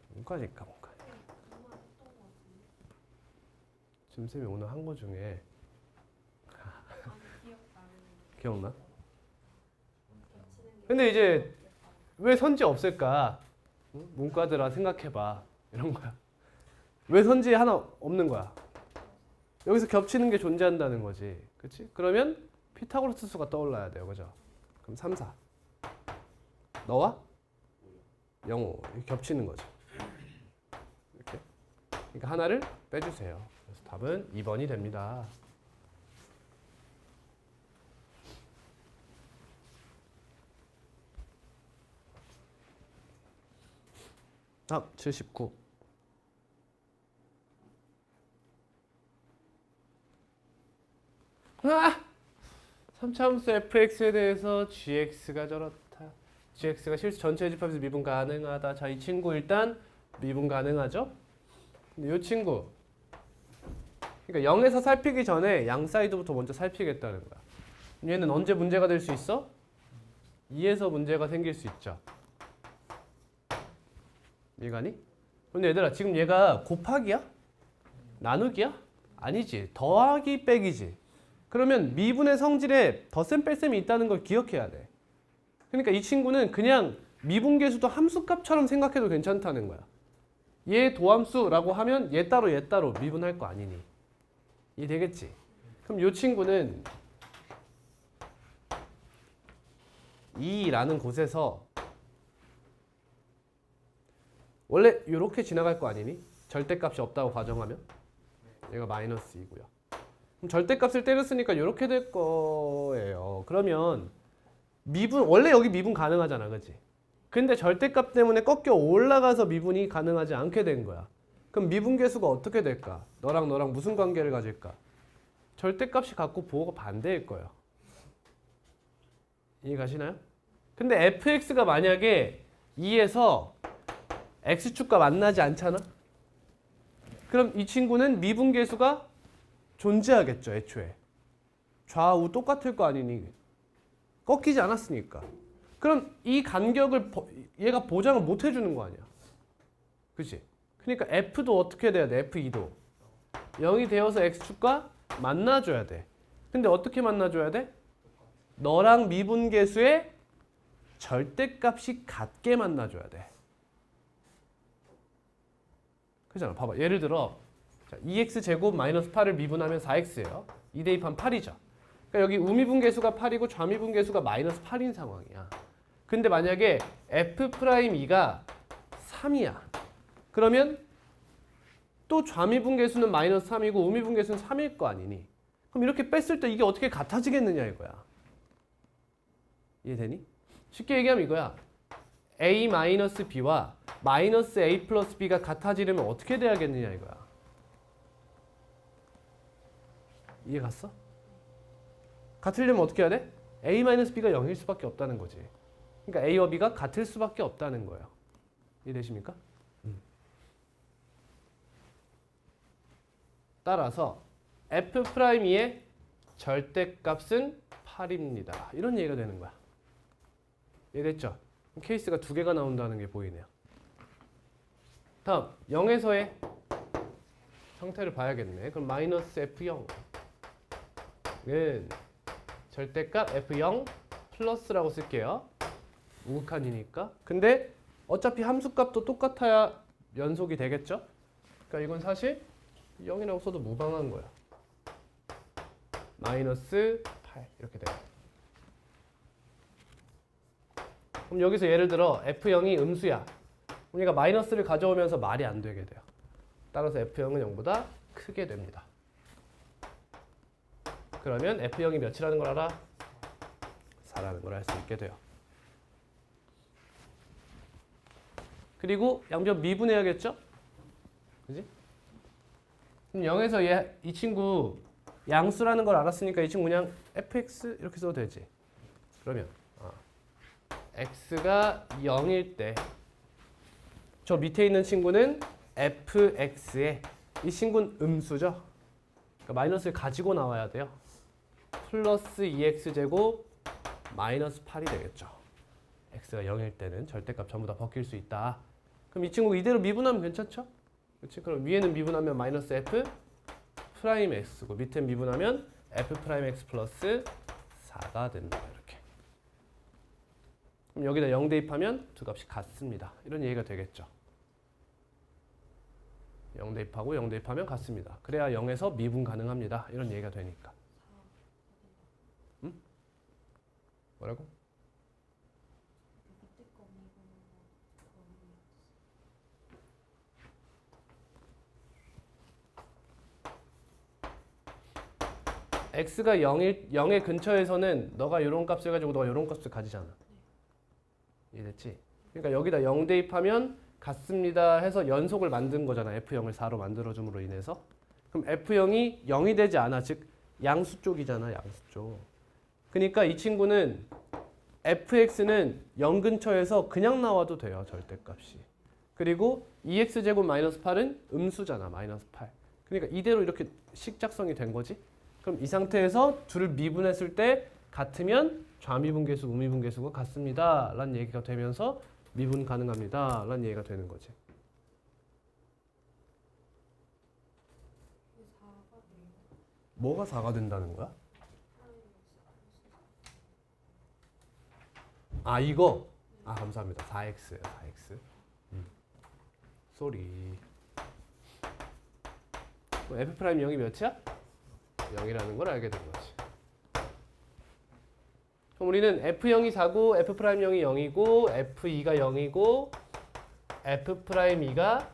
문과니까 문과. 지금 쌤이 오늘 한 거 중에 기억나? 근데 이제 왜 선지 없을까? 응? 문과들아 생각해봐. 이런 거야. 왜 선지에 하나 없는 거야? 여기서 겹치는 게 존재한다는 거지. 그치? 그러면 피타고라스 수가 떠올라야 돼요. 그죠? 그럼 3, 4. 너와 0, 5. 이렇게 겹치는 거죠. 이렇게. 그러니까 하나를 빼주세요. 그래서 답은 2번이 됩니다. 다음 79. 아! 3차함수 fx에 대해서 gx가 저렇다. gx가 실수 전체 집합에서 미분 가능하다. 자, 이 친구 일단 미분 가능하죠? 근데 이 친구 그러니까 0에서 살피기 전에 양 사이드부터 먼저 살피겠다는 거야. 얘는 언제 문제가 될 수 있어? 2에서 문제가 생길 수 있죠. 이해가니? 근데 얘들아 지금 얘가 곱하기야? 나누기야? 아니지. 더하기 빼기지. 그러면 미분의 성질에 덧셈 뺄셈이 있다는 걸 기억해야 돼. 그러니까 이 친구는 그냥 미분계수도 함수값처럼 생각해도 괜찮다는 거야. 얘 도함수라고 하면 얘 따로 미분할 거 아니니. 이해되겠지? 그럼 이 친구는 2라는 곳에서 원래 이렇게 지나갈 거 아니니? 절대값이 없다고 가정하면 얘가 마이너스 2고요. 그럼 절대값을 때렸으니까 이렇게 될 거예요. 그러면 미분 원래 여기 미분 가능하잖아, 그렇지? 근데 절대값 때문에 꺾여 올라가서 미분이 가능하지 않게 된 거야. 그럼 미분계수가 어떻게 될까? 너랑 무슨 관계를 가질까? 절대값이 갖고 부호가 반대일 거예요. 이해 가시나요? 근데 fx가 만약에 2에서 x축과 만나지 않잖아? 그럼 이 친구는 미분계수가 존재하겠죠, 애초에. 좌우 똑같을 거 아니니. 꺾이지 않았으니까. 그럼 이 간격을 얘가 보장을 못 해주는 거 아니야. 그치? 그러니까 f도 어떻게 돼야 돼? f2도. 0이 되어서 x축과 만나줘야 돼. 근데 어떻게 만나줘야 돼? 너랑 미분계수의 절대값이 같게 만나줘야 돼. 그잖아. 봐봐. 예를 들어 자, 2x제곱 마이너스 8을 미분하면 4x예요. 2 대입하면 8이죠. 그러니까 여기 우미분계수가 8이고 좌미분계수가 마이너스 8인 상황이야. 근데 만약에 f'2가 3이야. 그러면 또 좌미분계수는 마이너스 3이고 우미분계수는 3일 거 아니니. 그럼 이렇게 뺐을 때 이게 어떻게 같아지겠느냐 이거야. 이해되니? 쉽게 얘기하면 이거야. a-b와 마이너스 a 플러스 b가 같아지려면 어떻게 돼야겠느냐 이거야. 이해 갔어? 같으려면 어떻게 해야 돼? a-b가 0일 수밖에 없다는 거지. 그러니까 a와 b가 같을 수밖에 없다는 거예요. 이해되십니까? 따라서 f'2의 절대값은 8입니다. 이런 얘기가 되는 거야. 이해됐죠? 케이스가 두 개가 나온다는 게 보이네요. 다음 0에서의 형태를 봐야겠네. 그럼 마이너스 f0은 절대값 f0 플러스라고 쓸게요. 우극한이니까. 근데 어차피 함수값도 똑같아야 연속이 되겠죠? 그러니까 이건 사실 0이라고 써도 무방한 거야. 마이너스 8 이렇게 돼요. 그럼 여기서 예를 들어 f0이 음수야. 그럼 얘가 마이너스를 가져오면서 말이 안 되게 돼요. 따라서 f0은 0보다 크게 됩니다. 그러면 f0이 몇이라는 걸 알아? 4라는 걸 알 수 있게 돼요. 그리고 양변 미분해야겠죠? 그지? 그럼 0에서 이 친구 양수라는 걸 알았으니까 이 친구 그냥 fx 이렇게 써도 되지. 그러면 x가 0일 때 저 밑에 있는 친구는 fx에 이 친구는 음수죠. 그러니까 마이너스를 가지고 나와야 돼요. 플러스 2x제곱 마이너스 8이 되겠죠. x가 0일 때는 절대값 전부 다 벗길 수 있다. 그럼 이 친구 이대로 미분하면 괜찮죠? 그렇지? 그럼 위에는 미분하면 마이너스 f 프라임 x고 밑에 미분하면 f 프라임 x 플러스 4가 된다. 이렇게. 그럼 여기다 0 대입하면 두 값이 같습니다. 이런 얘기가 되겠죠. 0 대입하고 0 대입하면 같습니다. 그래야 0에서 미분 가능합니다. 이런 얘기가 되니까. 응? 뭐라고? x가 0의 근처에서는 너가 이런 값을 가지고 너가 이런 값을 가지잖아. 이해됐지? 그러니까 여기다 0 대입하면 같습니다 해서 연속을 만든 거잖아. f0을 4로 만들어줌으로 인해서. 그럼 f0이 0이 되지 않아. 즉 양수 쪽이잖아. 양수 쪽. 그러니까 이 친구는 fx는 0 근처에서 그냥 나와도 돼요. 절대값이. 그리고 2x제곱 마이너스 8은 음수잖아. 마이너스 8. 그러니까 이대로 이렇게 식작성이 된 거지. 그럼 이 상태에서 둘을 미분했을 때 같으면 좌미분계수, 우미분계수가 같습니다. 라는 얘기가 되면서 미분 가능합니다. 라는 얘기가 되는 거지. 뭐가 4가 된다는 거야? 아 이거? 아 감사합니다. 4x예요. 4x. 쏘리. f 프라임 0이 몇이야? 0이라는 걸 알게 된 거지. 그럼 우리는 f0이 4고 f 프라임 0이 0이고 f2가 0이고 f 프라임 2가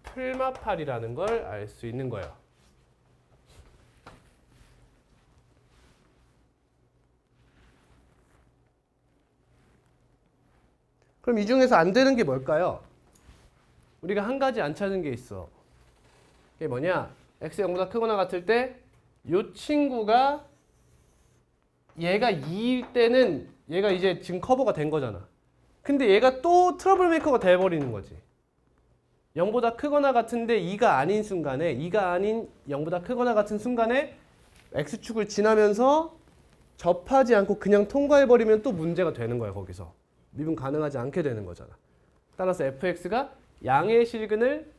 풀마 8이라는 걸 알 수 있는 거예요. 그럼 이 중에서 안 되는 게 뭘까요? 우리가 한 가지 안 찾은 게 있어. 그게 뭐냐? x 0보다 크거나 같을 때 이 친구가 얘가 2일 때는 얘가 이제 지금 커버가 된 거잖아. 근데 얘가 또 트러블 메이커가 돼버리는 거지. 0보다 크거나 같은데 2가 아닌 순간에 2가 아닌 0보다 크거나 같은 순간에 x축을 지나면서 접하지 않고 그냥 통과해버리면 또 문제가 되는 거야. 거기서. 미분 가능하지 않게 되는 거잖아. 따라서 fx가 양의 실근을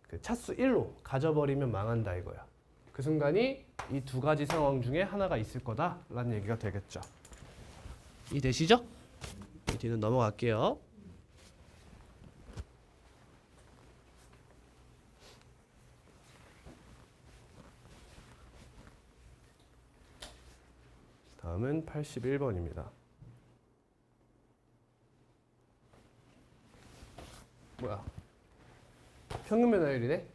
그 차수 1로 가져버리면 망한다 이거야. 그 순간이 이 두 가지 상황 중에 하나가 있을 거다라는 얘기가 되겠죠. 이해되시죠? 이 뒤는 넘어갈게요. 다음은 81번입니다. 뭐야? 평균 변화율이네?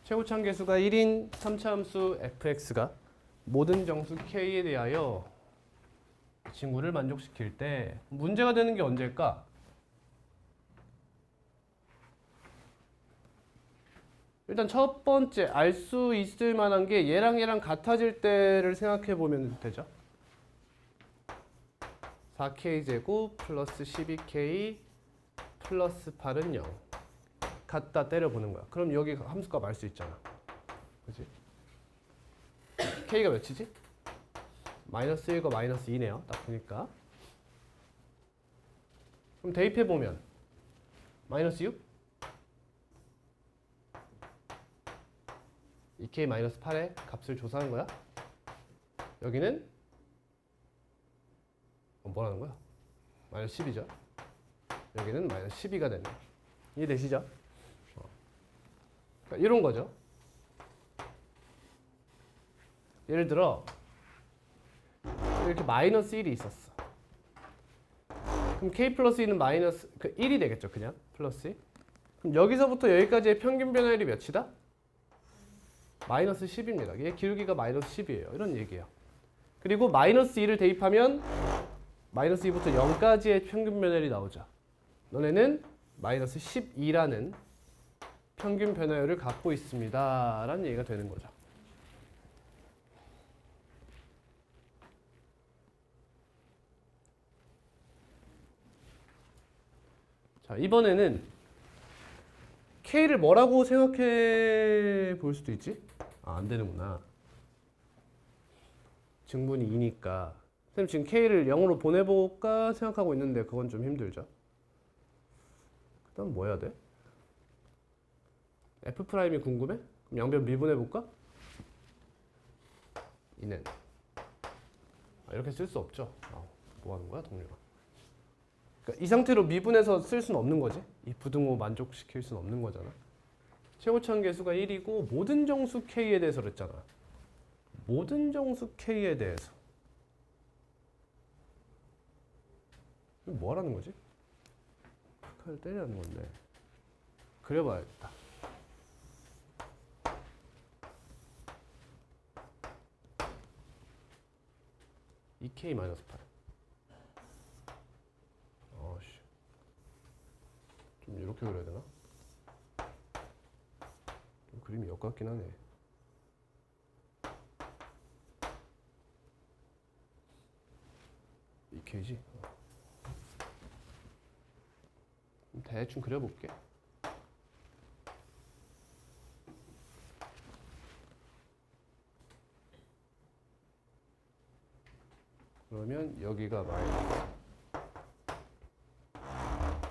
최고참 계수가 1인 3차 함수 fx가 모든 정수 k에 대하여 친구를 만족시킬 때 문제가 되는 게 언제일까? 일단 첫 번째 알 수 있을 만한 게 얘랑 같아질 때를 생각해 보면 되죠. 4k제곱 플러스 12k 플러스 8은 0 갖다 때려보는 거야. 그럼 여기 함수값 알 수 있잖아. 그치? k가 몇이지? 마이너스 1과 마이너스 2네요. 딱 보니까. 그럼 대입해보면 마이너스 6? 2k 마이너스 8의 값을 조사한 거야. 여기는 뭐라는 거야? 마이너스 10이죠. 여기는 마이너스 12가 되네. 이해되시죠? 그러니까 이런 거죠. 예를 들어 이렇게 마이너스 1이 있었어. 그럼 k 플러스 2는 마이너스 1이 되겠죠. 그냥 플러스 1. 그럼 여기서부터 여기까지의 평균 변화율이 몇이다? 마이너스 10입니다. 얘 기울기가 마이너스 10이에요. 이런 얘기예요. 그리고 마이너스 2를 대입하면 마이너스 2부터 0까지의 평균 변화율이 나오죠. 너네는 마이너스 12라는 평균 변화율을 갖고 있습니다. 라는 얘기가 되는 거죠. 자, 이번에는 K를 뭐라고 생각해 볼 수도 있지? 아, 안 되는구나. 증분이 2니까. 선생님 지금 K를 0으로 보내볼까 생각하고 있는데 그건 좀 힘들죠. 그 다음 뭐 해야 돼? F'이 궁금해? 그럼 양변 미분해볼까? 이는 이렇게 쓸 수 없죠. 뭐 하는 거야 동료가? 그러니까 이 상태로 미분해서 쓸 수는 없는 거지. 이 부등호 만족시킬 수는 없는 거잖아. 최고차원 계수가 1이고 모든 정수 K에 대해서 그랬잖아. 모든 정수 K에 대해서 뭐 하라는 거지? 칼을 때리라는 건데 그려봐야겠다. 이 K 마이너스 8. 좀 이렇게 그려야 되나? 좀 그림이 역같긴 하네. 이 K지? 대충 그려볼게. 그러면 여기가 마이너스,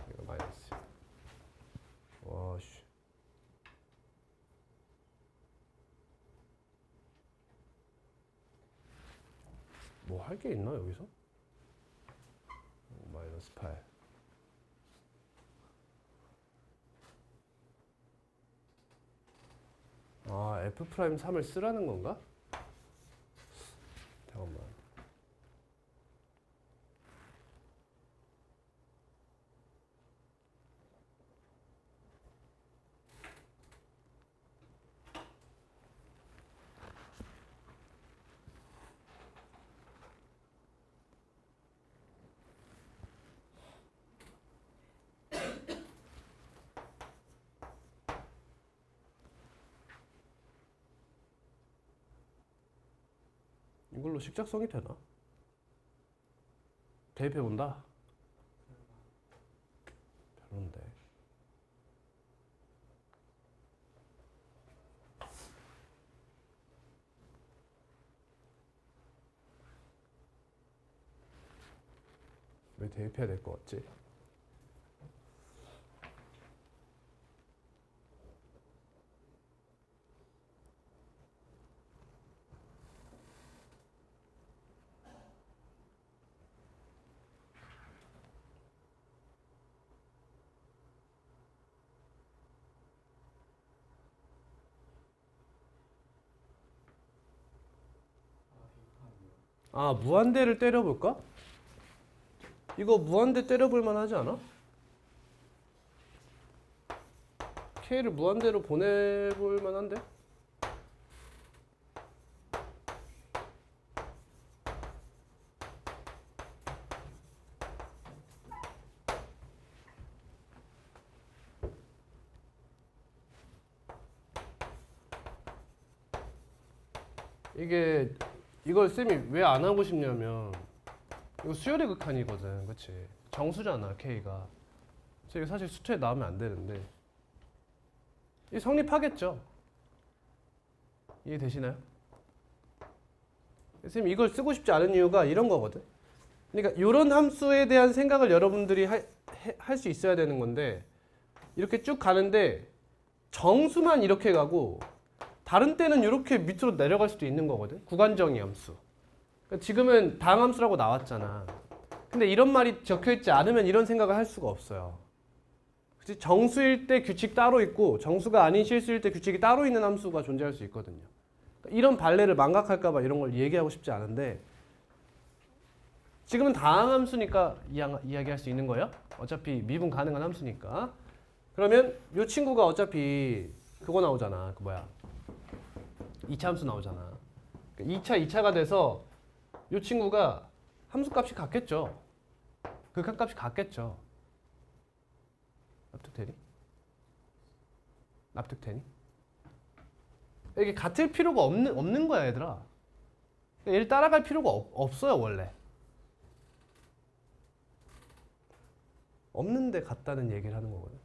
여기가 마이너스. 와씨. 뭐 할 게 있나 여기서? 마이너스 8. 아, F'3을 쓰라는 건가? 잠깐만. 이걸로 식작성이 되나? 대입해 본다. 별론데. 왜 대입해야 될 것 같지? 아, 무한대를 때려볼까? 이거 무한대 때려볼만 하지 않아? K를 무한대로 보내볼만 한데? 이걸 쌤이 왜 안 하고 싶냐면 이거 수열의 극한이거든, 그치? 정수잖아, K가. 그래서 이게 사실 수초에 나오면 안 되는데 이 성립하겠죠? 이해되시나요? 쌤이 이걸 쓰고 싶지 않은 이유가 이런 거거든. 그러니까 이런 함수에 대한 생각을 여러분들이 할 수 있어야 되는 건데 이렇게 쭉 가는데 정수만 이렇게 가고 다른 때는 이렇게 밑으로 내려갈 수도 있는 거거든. 구간정의 함수. 그러니까 지금은 다항함수라고 나왔잖아. 근데 이런 말이 적혀있지 않으면 이런 생각을 할 수가 없어요. 그치? 정수일 때 규칙 따로 있고 정수가 아닌 실수일 때 규칙이 따로 있는 함수가 존재할 수 있거든요. 그러니까 이런 발레를 망각할까 봐 이런 걸 얘기하고 싶지 않은데 지금은 다항함수니까 이야기할 수 있는 거예요. 어차피 미분 가능한 함수니까. 그러면 이 친구가 어차피 그거 나오잖아. 그 뭐야? 2차 함수 나오잖아. 2차, 2차가 돼서 이 친구가 함수값이 같겠죠. 극한값이 같겠죠. 납득되니? 납득되니? 이게 같을 필요가 없는 거야, 얘들아. 얘를 따라갈 필요가 없어요, 원래. 없는데 같다는 얘기를 하는 거거든.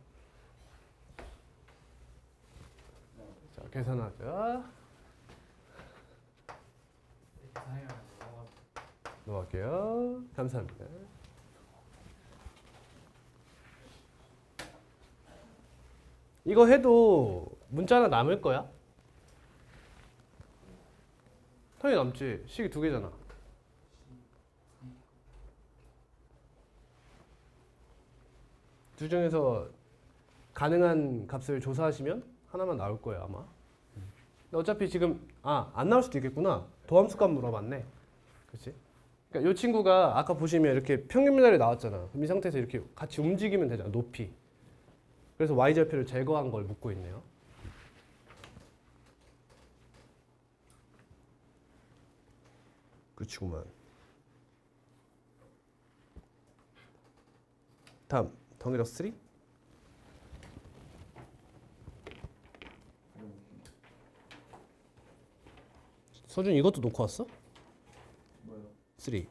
자, 계산하자. 계산이랑 넘어갈게요. 감사합니다. 이거 해도 문자 하나 남을 거야? 당연히 남지. 식이 2개잖아. 두 중에서 가능한 값을 조사하시면 하나만 나올 거예요, 아마. 근데 어차피 지금 안 나올 수도 있겠구나. 도함수값 물어봤네. 그렇지? 그러니까 이 친구가 아까 보시면 이렇게 평균 미날이 나왔잖아. 그럼 이 상태에서 이렇게 같이 움직이면 되잖아, 높이. 그래서 y절표를 제거한 걸 묻고 있네요. 그치구만. 다음 덩이력 3. 서준 이것도 놓고 왔어? 뭐요? 3. 3?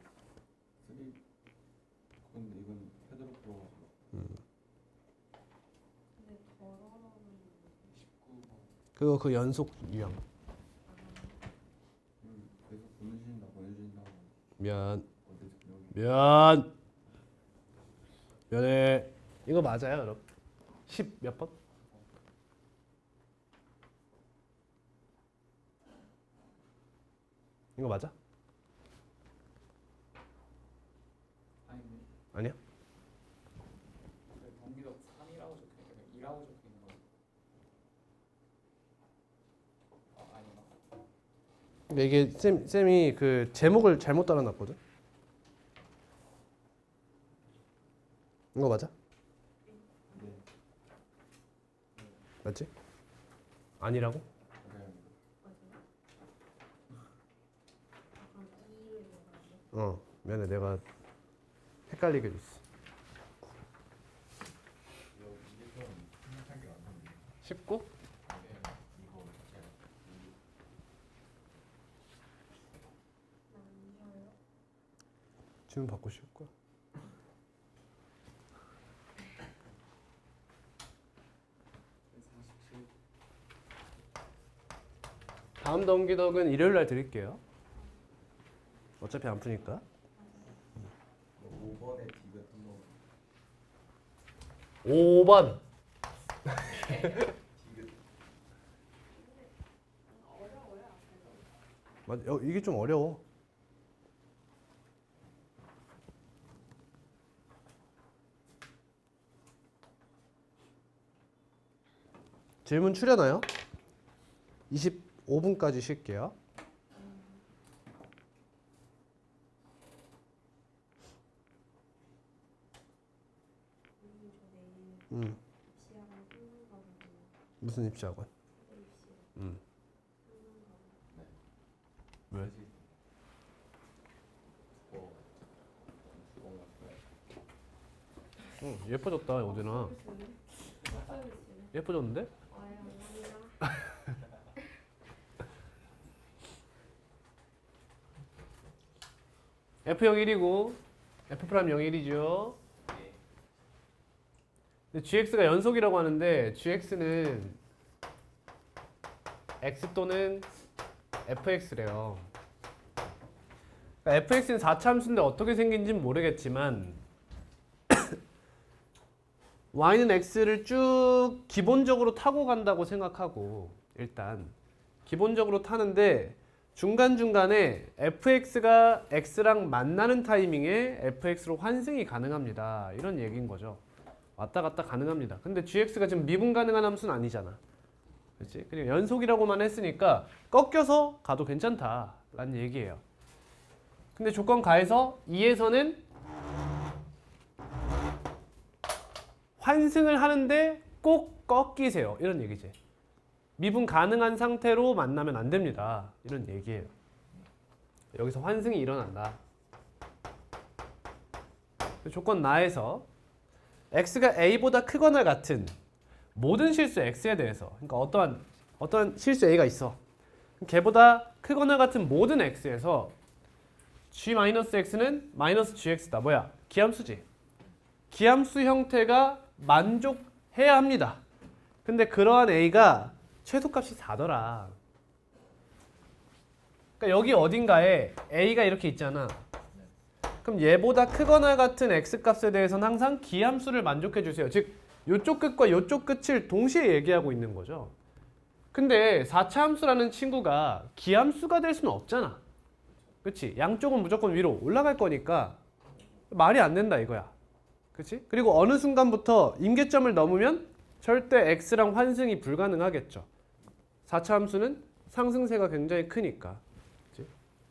근데 이건 헤드로 풀어가지고 근데 더러운 19번. 그거 그 연속 유형. 계속 보내주신다고 미안. 어디서 여기 미안. 미안해. 이거 맞아요, 여러분? 10 몇 번? 이거 맞아? 아닌데. 아니야? 동기력 3이라고 적혀있는 2라고 적혀있는 거. 아닌가? 근데 이게 쌤이 그 제목을 잘못 따라놨거든? 이거 맞아? 네 맞지? 아니라고? 맞아요. 미안해. 내가 헷갈리게 해줬어. 이게 좀 생각한 게 많은데 19? 이거 제가 질문 받고 싶을 거야. 다음 동기덕은 일요일 날 드릴게요. 어차피 안 푸니까. 5번에 디귿 한번 5번. 디귿 맞아. 이게 좀 어려워. 질문 추려나요? 25분까지 쉴게요. 무슨 입시학원? 왜? 예뻐졌다, 오진아. 예뻐졌는데? F형 1이고 F'M 01이죠. 근데 GX가 연속이라고 하는데 GX는 X 또는 FX래요. 그러니까 FX는 4차 함수인데 어떻게 생긴지는 모르겠지만 Y는 X를 쭉 기본적으로 타고 간다고 생각하고 일단 기본적으로 타는데 중간중간에 fx가 x랑 만나는 타이밍에 fx로 환승이 가능합니다. 이런 얘기인 거죠. 왔다 갔다 가능합니다. 근데 gx가 지금 미분 가능한 함수는 아니잖아. 그렇지? 그냥 연속이라고만 했으니까 꺾여서 가도 괜찮다라는 얘기예요. 근데 조건 가에서 2에서는 환승을 하는데 꼭 꺾이세요. 이런 얘기지. 미분 가능한 상태로 만나면 안 됩니다. 이런 얘기예요. 여기서 환승이 일어난다. 조건 나에서 x가 a보다 크거나 같은 모든 실수 x에 대해서, 그러니까 어떠한 실수 a가 있어. 걔보다 크거나 같은 모든 x에서 g-x는 마이너스 gx다. 뭐야? 기함수지. 기함수 형태가 만족해야 합니다. 근데 그러한 a가 최소값이 4더라. 그러니까 여기 어딘가에 a가 이렇게 있잖아. 그럼 얘보다 크거나 같은 x값에 대해서는 항상 기함수를 만족해 주세요. 즉 이쪽 끝과 이쪽 끝을 동시에 얘기하고 있는 거죠. 근데 4차 함수라는 친구가 기함수가 될 수는 없잖아. 그치? 양쪽은 무조건 위로 올라갈 거니까 말이 안 된다 이거야. 그치? 그리고 어느 순간부터 임계점을 넘으면 절대 x랑 환승이 불가능하겠죠. 4차 함수는 상승세가 굉장히 크니까. 그치?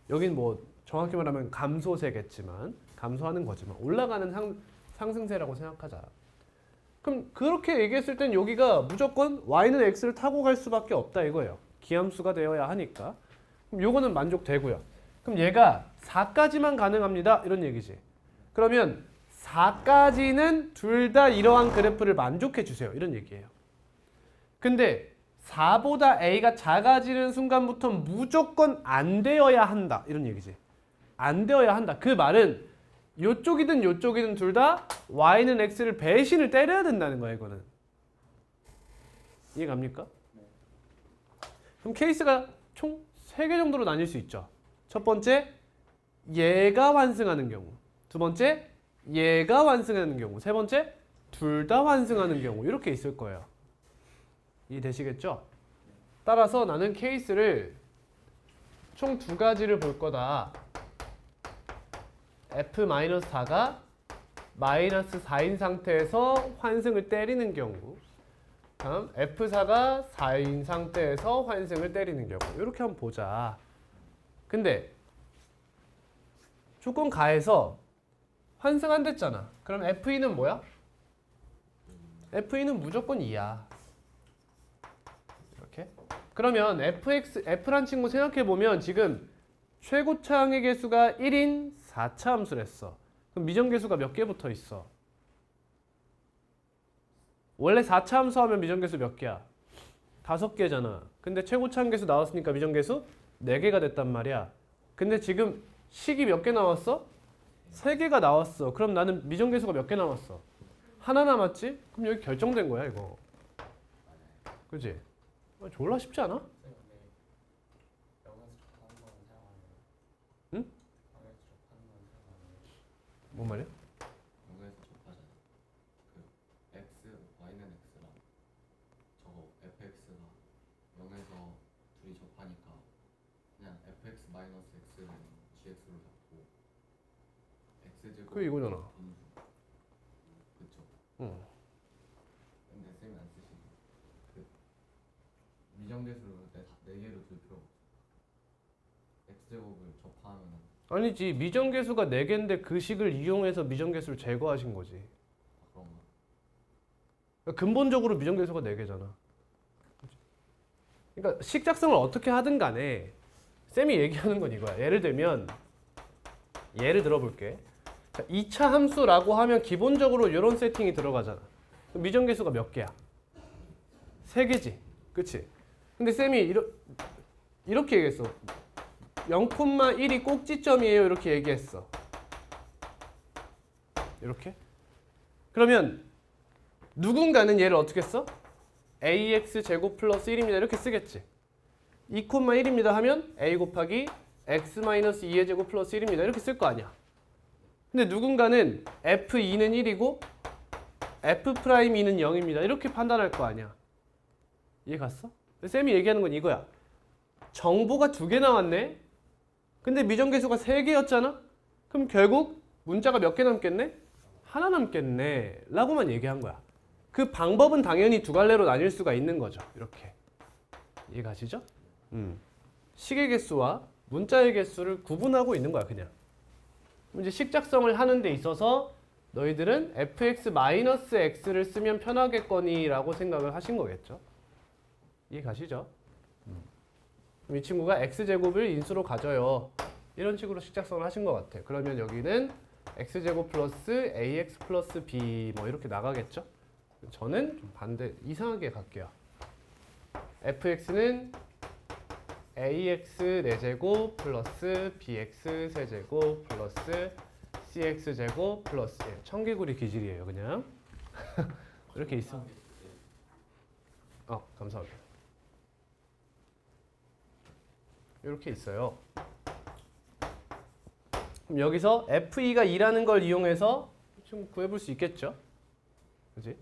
여긴 뭐 정확히 말하면 감소세겠지만, 감소하는 거지만 올라가는 상승세라고 생각하자. 그럼 그렇게 얘기했을 땐 여기가 무조건 y는 x를 타고 갈 수밖에 없다 이거예요. 기함수가 되어야 하니까. 그럼 요거는 만족되고요. 그럼 얘가 4까지만 가능합니다 이런 얘기지. 그러면 4까지는 둘 다 이러한 그래프를 만족해 주세요 이런 얘기예요. 근데 4보다 a가 작아지는 순간부터 무조건 안 되어야 한다 이런 얘기지. 안 되어야 한다. 그 말은 요쪽이든 요쪽이든 둘 다 y는 x를 배신을 때려야 된다는 거야 이거는. 이해 갑니까? 그럼 케이스가 총 3개 정도로 나뉠 수 있죠. 첫 번째, 얘가 환승하는 경우. 두 번째, 얘가 환승하는 경우. 세 번째, 둘 다 환승하는 경우. 이렇게 있을 거예요. 이해되시겠죠? 따라서 나는 케이스를 총 2가지를 볼 거다. f-4가 마이너스 4인 상태에서 환승을 때리는 경우, 다음 f4가 4인 상태에서 환승을 때리는 경우. 이렇게 한번 보자. 근데 조건 가에서 환승 안 됐잖아. 그럼 f2는 뭐야? f2는 무조건 2야. 이렇게. 그러면 f란 친구 생각해보면 지금 최고차항의 개수가 1인 4차 함수를 했어. 그럼 미정계수가 몇 개 붙어 있어? 원래 4차 함수 하면 미정계수 몇 개야? 5개잖아. 근데 최고차항 개수 나왔으니까 미정계수 4개가 됐단 말이야. 근데 지금 식이 몇 개 나왔어? 3개가 나왔어. 그럼 나는 미정계수가 몇 개 남았어? 하나 남았지? 그럼 여기 결정된 거야 이거. 그치? 졸라 쉽지 않아? 뭔 말이야? 영에서 접하잖아. 그 x, y는 x랑 저거 fx가 0에서 둘이 접하니까 그냥 fx 마이너스 x는 gx로 잡고 x제곱 그게 이거잖아. 그쵸. 응. 근데 쌤이 안 쓰시는 그 미정계수를 4개로 둘 필요가 없어. x제곱을 접하면 아니지. 미정계수가 4개인데 그 식을 이용해서 미정계수를 제거하신 거지. 그런가? 그러니까 근본적으로 미정계수가 4개잖아. 그러니까 식 작성을 어떻게 하든 간에 쌤이 얘기하는 건 이거야. 예를 들면 예를 들어볼게. 자, 2차 함수라고 하면 기본적으로 이런 세팅이 들어가잖아. 그럼 미정계수가 몇 개야? 3개지. 그치? 근데 쌤이 이렇게 얘기했어. 0,1이 꼭지점이에요. 이렇게 얘기했어. 이렇게? 그러면 누군가는 얘를 어떻게 써? ax 제곱 플러스 1입니다. 이렇게 쓰겠지. 2,1입니다 하면 a 곱하기 x 마이너스 2의 제곱 플러스 1입니다. 이렇게 쓸 거 아니야. 근데 누군가는 f2는 1이고 f'2는 0입니다. 이렇게 판단할 거 아니야. 이해 갔어? 쌤이 얘기하는 건 이거야. 정보가 2개 나왔네? 근데 미정계수가 3개였잖아? 그럼 결국 문자가 몇 개 남겠네? 하나 남겠네 라고만 얘기한 거야. 그 방법은 당연히 2갈래로 나뉠 수가 있는 거죠. 이렇게. 이해 가시죠? 식의 개수와 문자의 개수를 구분하고 있는 거야 그냥. 이제 식 작성을 하는 데 있어서 너희들은 fx-x를 쓰면 편하겠거니 라고 생각을 하신 거겠죠. 이해 가시죠? 이 친구가 x제곱을 인수로 가져요. 이런 식으로 식작성을 하신 것 같아. 그러면 여기는 x제곱 플러스 ax 플러스 b 뭐 이렇게 나가겠죠? 저는 좀 반대 이상하게 갈게요. fx는 ax 4제곱 플러스 bx 세제곱 플러스 cx제곱 플러스 청개구리 기질이에요. 그냥 이렇게 있어. 감사합니다. 이렇게 있어요. 그럼 여기서 FE가 2라는 걸 이용해서 좀 구해볼 수 있겠죠? 그지?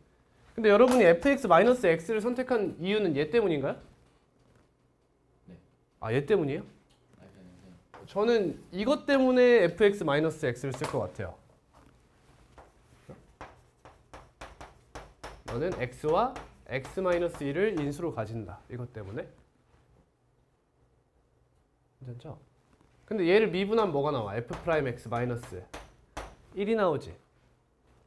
근데 여러분이 fx-x를 선택한 이유는 얘 때문인가요? 네. 얘 때문이에요? 아니 그냥 저는 이것 때문에 fx-x를 쓸 것 같아요. 너는 x와 x-1을 인수로 가진다. 이것 때문에. 괜찮죠? 근데 얘를 미분하면 뭐가 나와? f'x 마이너스 1이 나오지.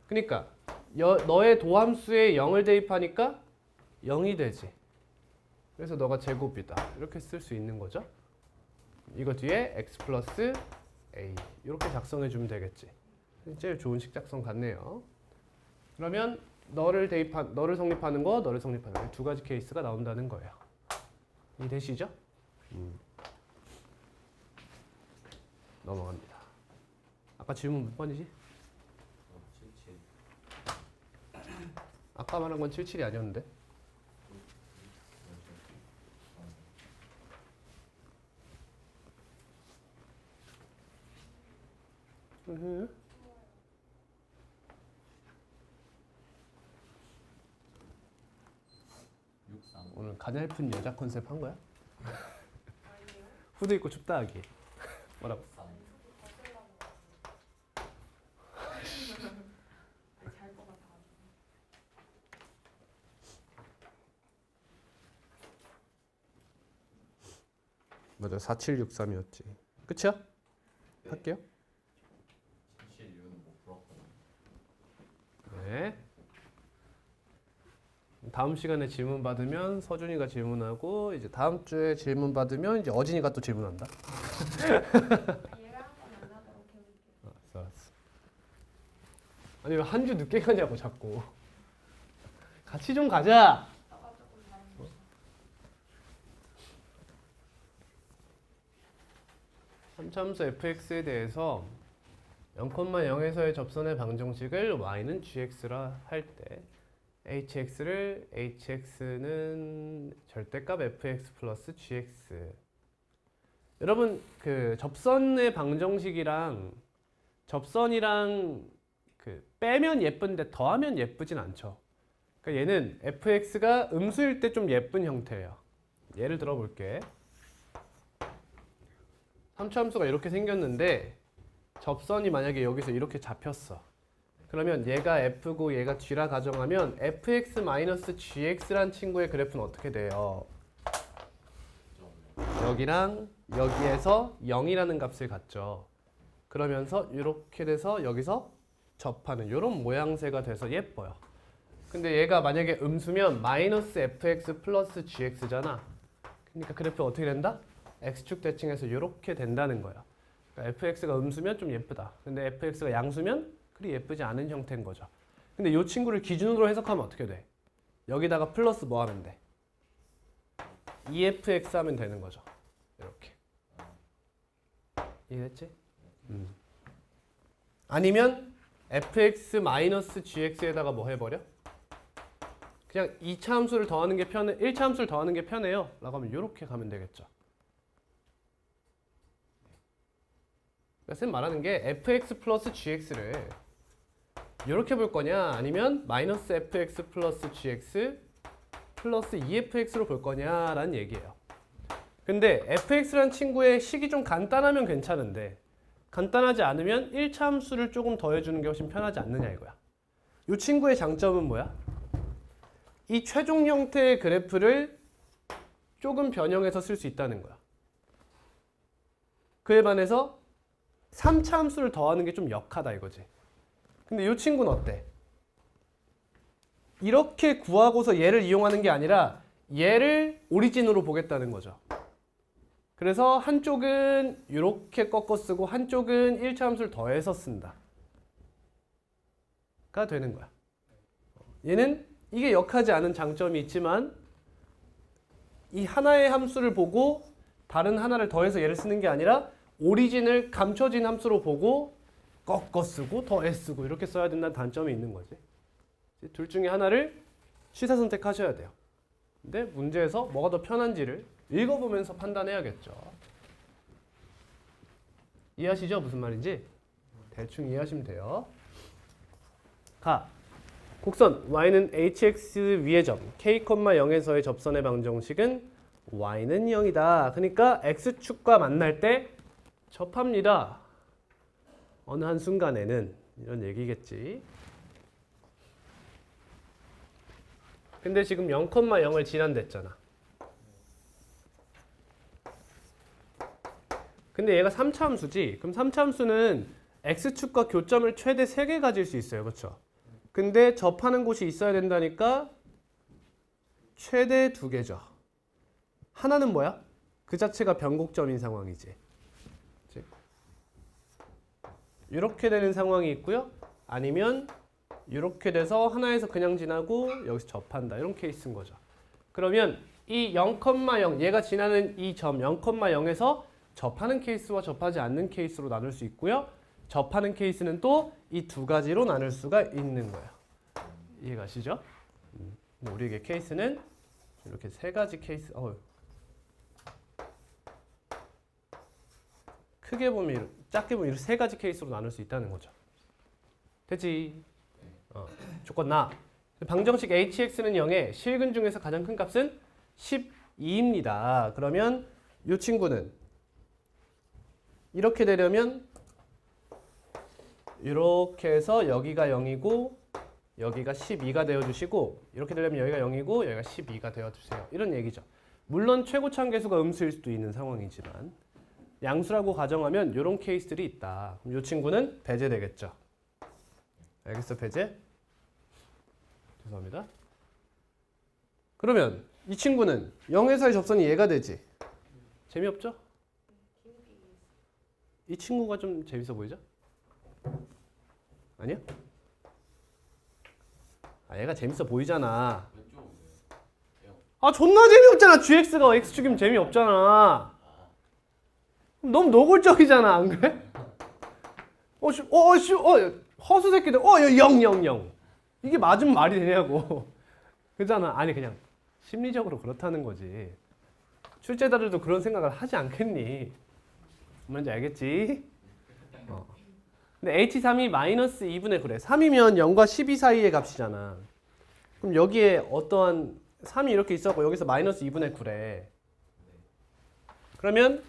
그러니까 너의 도함수에 0을 대입하니까 0이 되지. 그래서 너가 제곱이다. 이렇게 쓸 수 있는 거죠. 이거 뒤에 x 플러스 a 이렇게 작성해 주면 되겠지. 제일 좋은 식작성 같네요. 그러면 너를 성립하는 거, 너를 성립하는 거 두 가지 케이스가 나온다는 거예요. 이해되시죠? 넘어갑니다. 아까 질문 몇 번이지? 77. 아까 말한 건 77이 아니었는데. 오늘 가냘픈 여자 컨셉 한 거야? 후드 입고 춥다 하기. 뭐라고? 맞아, 4763이었지. 끝이야? 네. 할게요. 77은 못 풀었거든요. 네. 다음 시간에 질문 받으면 서준이가 질문하고 이제 다음 주에 질문 받으면 이제 어진이가 또 질문한다. 얘랑 한번 안 하도록 해볼게요. 알았어. 아니 왜 한 주 늦게 가냐고 자꾸. 같이 좀 가자. 너가 조금 다른 거. 함수함수 fx에 대해서 0,0에서의 접선의 방정식을 y는 gx라 할 때 hx는 절대값 fx 플러스 gx. 여러분 그 접선의 방정식이랑 접선이랑 그 빼면 예쁜데 더하면 예쁘진 않죠. 그러니까 얘는 fx가 음수일 때 좀 예쁜 형태예요. 예를 들어 볼게. 함수가 이렇게 생겼는데 접선이 만약에 여기서 이렇게 잡혔어. 그러면 얘가 f고 얘가 g라 가정하면 fx-gx란 친구의 그래프는 어떻게 돼요? 여기랑 여기에서 0이라는 값을 갖죠. 그러면서 이렇게 돼서 여기서 접하는 이런 모양새가 돼서 예뻐요. 근데 얘가 만약에 음수면 마이너스 fx 플러스 gx잖아. 그러니까 그래프 어떻게 된다? x축 대칭해서 이렇게 된다는 거야. 그러니까 fx가 음수면 좀 예쁘다. 근데 fx가 양수면 그리 예쁘지 않은 형태인 거죠. 근데 이 친구를 기준으로 해석하면 어떻게 돼? 여기다가 플러스 뭐 하면 돼? EFX 하면 되는 거죠. 이렇게. 이해됐지? 아니면 fx-gx에다가 뭐 해버려? 그냥 2차 함수를 더하는 게 편해, 1차 함수를 더하는 게 편해요. 라고 하면 이렇게 가면 되겠죠. 쌤 말하는 게 fx 플러스 gx를 이렇게 볼 거냐 아니면 마이너스 fx 플러스 gx 플러스 EFX로 볼 거냐라는 얘기예요. 근데 fx라는 친구의 식이 좀 간단하면 괜찮은데 간단하지 않으면 1차 함수를 조금 더해주는 게 훨씬 편하지 않느냐 이거야. 이 친구의 장점은 뭐야? 이 최종 형태의 그래프를 조금 변형해서 쓸 수 있다는 거야. 그에 반해서 3차 함수를 더하는 게 좀 역하다 이거지. 근데 이 친구는 어때? 이렇게 구하고서 얘를 이용하는 게 아니라 얘를 오리진으로 보겠다는 거죠. 그래서 한쪽은 이렇게 꺾어 쓰고 한쪽은 1차 함수를 더해서 쓴다. 가 되는 거야. 얘는 이게 역하지 않은 장점이 있지만 이 하나의 함수를 보고 다른 하나를 더해서 얘를 쓰는 게 아니라 오리진을 감춰진 함수로 보고 꺾어 쓰고 더해 쓰고 이렇게 써야 된다는 단점이 있는 거지. 둘 중에 하나를 취사 선택하셔야 돼요. 근데 문제에서 뭐가 더 편한지를 읽어보면서 판단해야겠죠. 이해하시죠? 무슨 말인지? 대충 이해하시면 돼요. 가. 곡선 y는 hx 위의 점 k, 0에서의 접선의 방정식은 y는 0이다. 그러니까 x축과 만날 때 접합니다. 어느 한 순간에는 이런 얘기겠지. 근데 지금 0,0을 지난댔잖아. 근데 얘가 3차 함수지. 그럼 3차 함수는 x축과 교점을 최대 3개 가질 수 있어요. 그렇죠? 근데 접하는 곳이 있어야 된다니까 최대 2개죠. 하나는 뭐야? 그 자체가 변곡점인 상황이지. 그치? 이렇게 되는 상황이 있고요. 아니면 이렇게 돼서 하나에서 그냥 지나고 여기서 접한다. 이런 케이스인 거죠. 그러면 이 0,0 얘가 지나는 이 점 0,0에서 접하는 케이스와 접하지 않는 케이스로 나눌 수 있고요. 접하는 케이스는 또 이 두 가지로 나눌 수가 있는 거예요. 이해가시죠? 우리에게 케이스는 이렇게 세 가지 케이스. 크게 보면 작게 보면 이렇게 세 가지 케이스로 나눌 수 있다는 거죠. 되지? 조건 나. 방정식 hx는 0에 실근 중에서 가장 큰 값은 12입니다. 그러면 이 친구는 이렇게 되려면 이렇게 해서 여기가 0이고 여기가 12가 되어주시고 이렇게 되려면 여기가 0이고 여기가 12가 되어주세요. 이런 얘기죠. 물론 최고차항 계수가 음수일 수도 있는 상황이지만 양수라고 가정하면 이런 케이스들이 있다. 그럼 이 친구는 배제되겠죠. 알겠어? 배제? 죄송합니다. 그러면 이 친구는 0에서의 접선이 얘가 되지. 재미없죠? 이 친구가 좀 재밌어 보이죠? 아니야? 얘가 재밌어 보이잖아. 아 존나 재미없잖아. gx가 x축이면 재미없잖아. 너무 노골적이잖아. 안 그래? 허수 새끼들 0. 이게 맞은 말이 되냐고. 그잖아. 아니 그냥 심리적으로 그렇다는 거지. 출제자들도 그런 생각을 하지 않겠니? 뭔지 알겠지? 근데 h3이 마이너스 2분의 9래. 3이면 0과 12 사이의 값이잖아. 그럼 여기에 어떠한 3이 이렇게 있었고 여기서 마이너스 2분의 9래. 그러면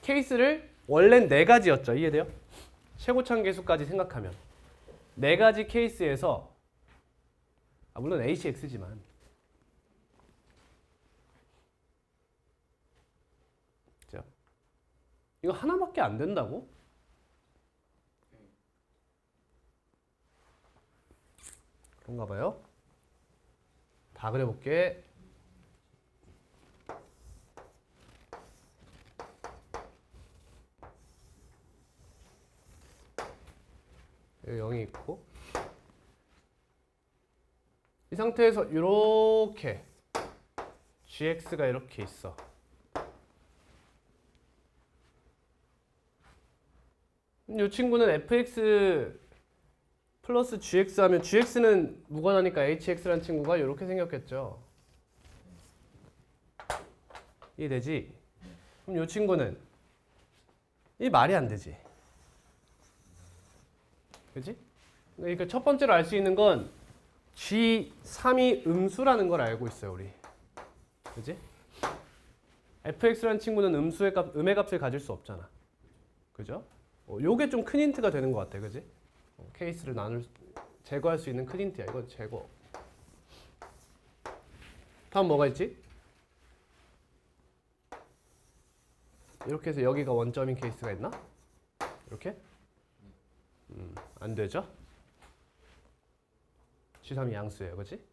케이스를 원래는 4가지였죠. 이해돼요? 최고차항 계수까지 생각하면 4가지 케이스에서 물론 hx지만 그죠? 이거 하나밖에 안 된다고? 그런가 봐요. 다 그려볼게. 여기 0이 있고 이 상태에서 이렇게 gx가 이렇게 있어. 이 친구는 fx 플러스 gx 하면 gx는 무관하니까 hx라는 친구가 이렇게 생겼겠죠. 이해되지? 그럼 이 친구는 이 말이 안 되지. 그치? 그러니까 첫 번째로 알 수 있는 건 G3이 음수라는 걸 알고 있어요, 우리. 그치? fx라는 친구는 음의 값을 가질 수 없잖아. 그죠? 요게 좀 큰 힌트가 되는 것 같아, 그지? 케이스를 제거할 수 있는 큰 힌트야. 이거 제거. 다음 뭐가 있지? 이렇게 해서 여기가 원점인 케이스가 있나? 이렇게? 안 되죠? G3이 양수예요, 그치?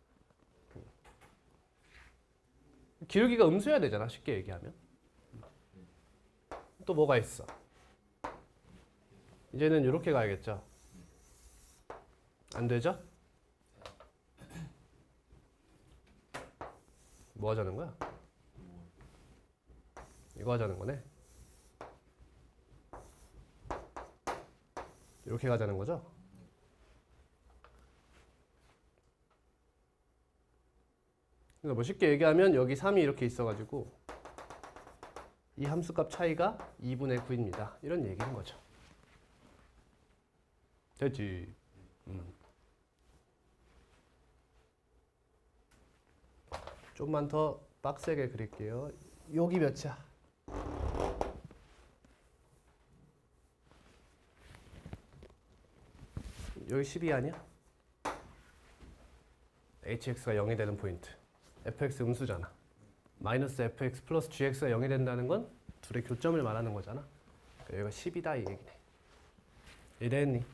기울기가 음수여야 되잖아, 쉽게 얘기하면. 또 뭐가 있어? 이제는 이렇게 가야겠죠? 안 되죠? 뭐 하자는 거야? 이거 하자는 거네. 이렇게 가자는 거죠? 그래서 뭐 쉽게 얘기하면 여기 3이 이렇게 있어가지고 이 함수값 차이가 2분의 9입니다. 이런 얘기인 거죠. 됐지? 좀만 더 빡세게 그릴게요. 여기 몇이야? 여기 12 아니야? hx가 0이 되는 포인트. fx 음수잖아. 마이너스 fx 플러스 gx가 0이 된다는 건 둘의 교점을 말하는 거잖아. 여기가 10이다 이 얘기네. 이해됐니?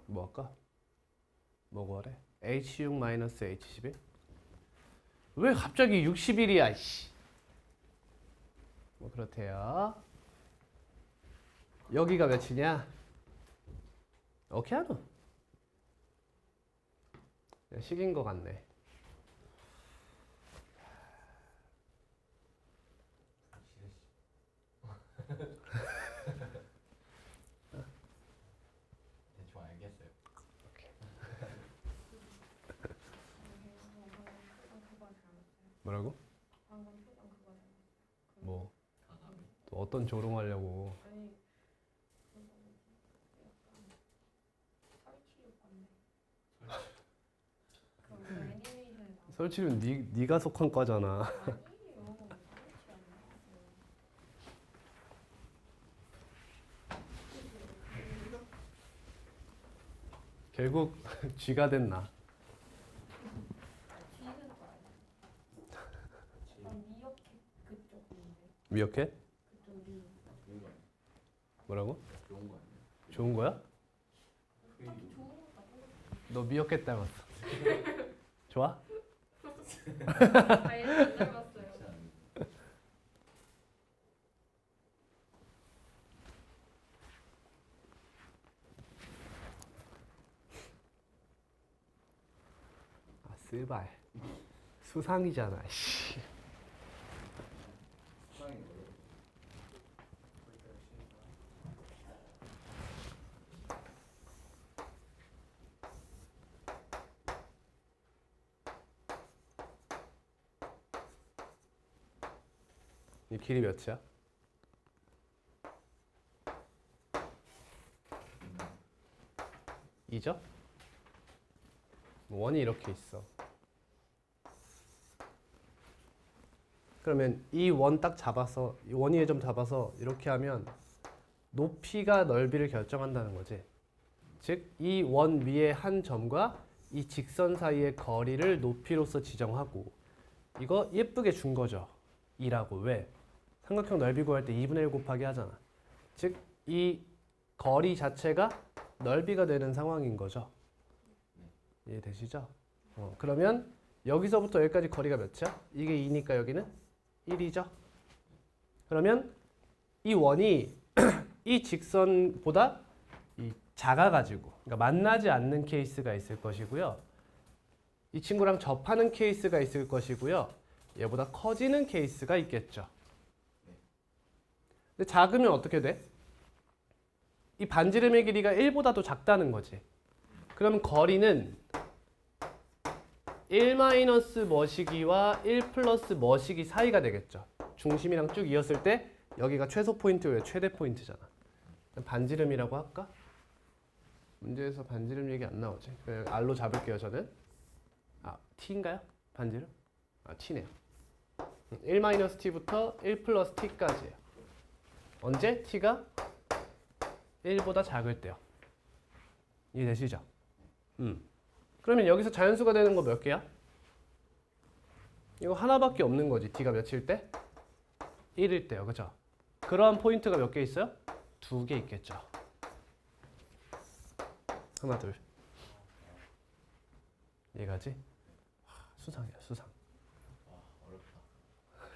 뭐 할까? 뭐 구하래? h6 마이너스 h11? 왜 갑자기 61이야 씨. 뭐 그렇대요. 여기가 몇이냐? 오케이 하노? 식인 것 같네. 대충 알겠어요. 뭐라고? 방금 표정 그거 닮았어요. 뭐? 가감이. 또 어떤 조롱하려고? 아니 그거 뭐지? 약간 설치 효과인데. 그럼 그 애니메이션에 나와. 설치는 네가 속한 과잖아. 아니에요. 설치 안 나왔어요. 결국 쥐가 됐나? 뒤는 거 아니야? 난 미어캣 그쪽인데. 미어캣? 그쪽이. 좋은 거 아니야? 뭐라고? 좋은 거 아니야? 좋은 거야? 딱히 좋은 것 같은 너 미어캣 닮았어. 좋아? 아예 안 닮았어요. 그렇지 않은데. 아 스발. 수상이잖아. 씨. 수상이 뭐예요? 그러니까 열심히 이 길이 몇이야? 이죠 원이 이렇게 있어. 그러면 이 원 딱 잡아서 이 원위에 좀 잡아서 이렇게 하면 높이가 넓이를 결정한다는 거지. 즉 이 원 위에 한 점과 이 직선 사이의 거리를 높이로서 지정하고 이거 예쁘게 준 거죠. 2라고. 왜? 삼각형 넓이 구할 때 2분의 1 곱하기 하잖아. 즉 이 거리 자체가 넓이가 되는 상황인 거죠. 이해되시죠? 그러면 여기서부터 여기까지 거리가 몇이야? 이게 2니까 여기는 1이죠. 그러면 이 원이 이 직선보다 이 작아가지고 그러니까 만나지 않는 케이스가 있을 것이고요. 이 친구랑 접하는 케이스가 있을 것이고요. 얘보다 커지는 케이스가 있겠죠. 근데 작으면 어떻게 돼? 이 반지름의 길이가 1보다도 작다는 거지. 그러면 거리는 1 마이너스 머시기와 1 플러스 머시기 사이가 되겠죠. 중심이랑 쭉 이었을 때 여기가 최소 포인트 외에 최대 포인트잖아. 반지름이라고 할까? 문제에서 반지름 얘기 안 나오지. 그냥 R로 잡을게요 저는. 아 T인가요? 반지름? 아 T네요. 1 마이너스 T부터 1 플러스 T까지예요. 언제? T가 1보다 작을 때요. 이해되시죠? 그러면 여기서 자연수가 되는 거 몇 개야? 이거 하나밖에 없는 거지. T가 몇일 때? 1일 때요. 그죠? 그러한 포인트가 몇 개 있어요? 2개 있겠죠. 하나, 둘. 이해가지? 수상이야, 수상. 와 어렵다.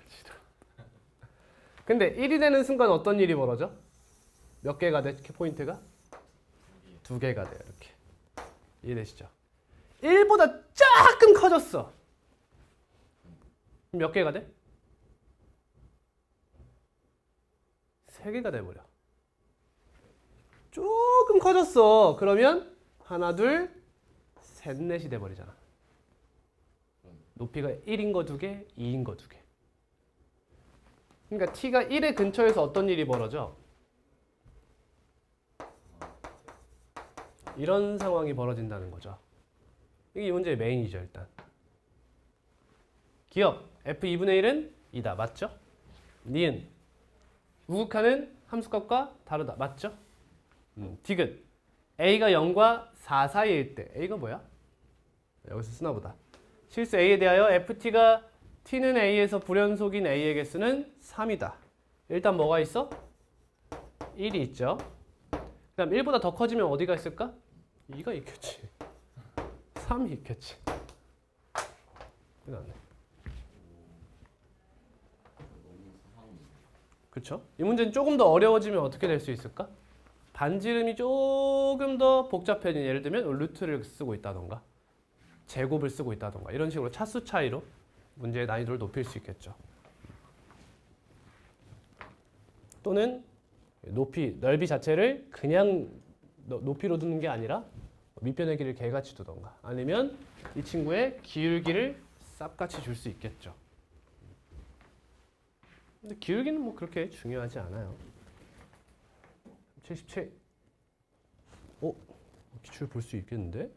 진짜. 근데 1이 되는 순간 어떤 일이 벌어져? 몇 개가 돼? 포인트가? 2개가 돼요. 이렇게. 이해되시죠? 1보다 조금 커졌어. 그럼 몇 개가 돼? 3개가 돼버려. 조금 커졌어. 그러면 하나, 둘, 셋, 넷이 돼버리잖아. 높이가 1인 거 2개, 2인 거 2개. 그러니까 t가 1의 근처에서 어떤 일이 벌어져? 이런 상황이 벌어진다는 거죠. 이게 이 문제의 메인이죠, 일단. 기억, f2분의 1은 2다. 맞죠? 니은, 우극하는 함수값과 다르다. 맞죠? 디귿, a가 0과 4 사이일 때 a가 뭐야? 여기서 쓰나 보다. 실수 a에 대하여 ft가 t는 a에서 불연속인 a의 개수는 3이다. 일단 뭐가 있어? 1이 있죠. 그 다음 1보다 더 커지면 어디가 있을까? 2가 있겠지. 3이 있겠지. 끝났네. 그렇죠? 이 문제는 조금 더 어려워지면 어떻게 될 수 있을까? 반지름이 조금 더 복잡해진, 예를 들면 루트를 쓰고 있다던가 제곱을 쓰고 있다던가 이런 식으로 차수 차이로 문제의 난이도를 높일 수 있겠죠. 또는 넓이 자체를 그냥 높이로 두는 게 아니라 밑변의 길이를 개같이 두던가 아니면 이 친구의 기울기를 쌉같이 줄 수 있겠죠. 근데 기울기는 뭐 그렇게 중요하지 않아요. 77. 기출 볼 수 있겠는데?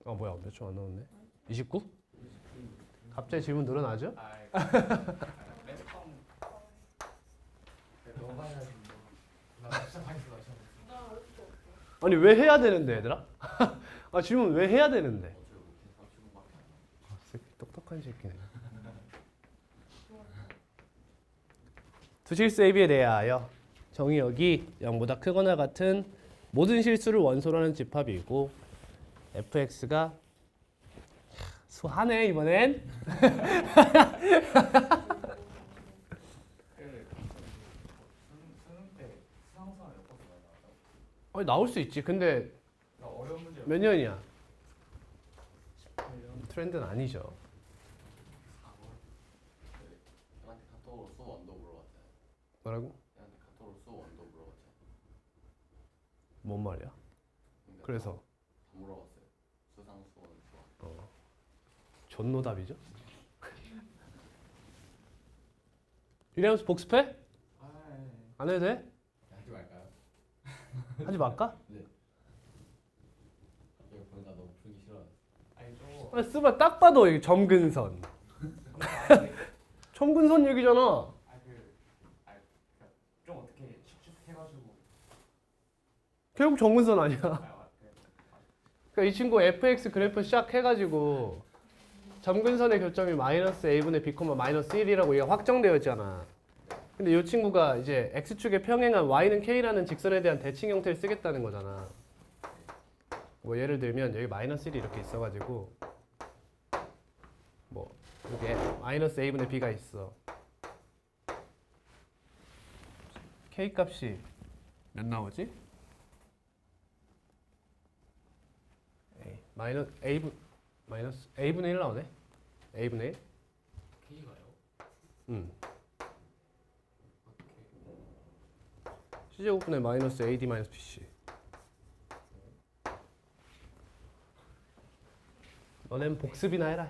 아 뭐야 몇 초 안 나왔네. 29? 갑자기 질문 늘어나죠? 아니 왜 해야 되는데 얘들아? 아 질문 왜 해야 되는데? 새끼 똑똑한 새끼네. 두 실수 AB에 대하여 정의역이 0보다 크거나 같은 모든 실수를 원소로 하는 집합이고 fx가 수하네 이번엔. 나올 수 있지. 근데 몇 년이야? 트렌드는 아니죠. 나한테 카톡으로 수 원도 물어봤잖아. 뭐라고? 나한테 카톡으로 수 원도 물어봤잖아. 뭔 말이야? 그러니까 그래서 다 물어봤어요. 수상 수원 수원. 존노답이죠. 유리함수 복습해? 안 해도 돼? 하지 말까요? 하지 말까? 네. 갑자기 보니까 너무 풀기 싫어요. 아, 쓰봐 딱 봐도 이게 점근선. 점근선 얘기잖아. 좀 어떻게 슉슉해가지고 결국 점근선 아니야. 그러니까 이 친구 fx 그래프 시작해가지고 점근선의 교점이 마이너스 a분의 b, 마이너스 1이라고 얘가 확정되어 있잖아. 근데 이 친구가 이제 x축에 평행한 y는 k라는 직선에 대한 대칭 형태를 쓰겠다는 거잖아. 뭐 예를 들면 여기 마이너스 1이 이렇게 있어가지고 뭐 이렇게 마이너스 a분의 b가 있어. k 값이 몇 나오지? 마이너스 a분의 1 나오네. a분의 1. K가요? c제곱분의 마이너스 ad 마이너스 bc. 너넨 복습이나 해라.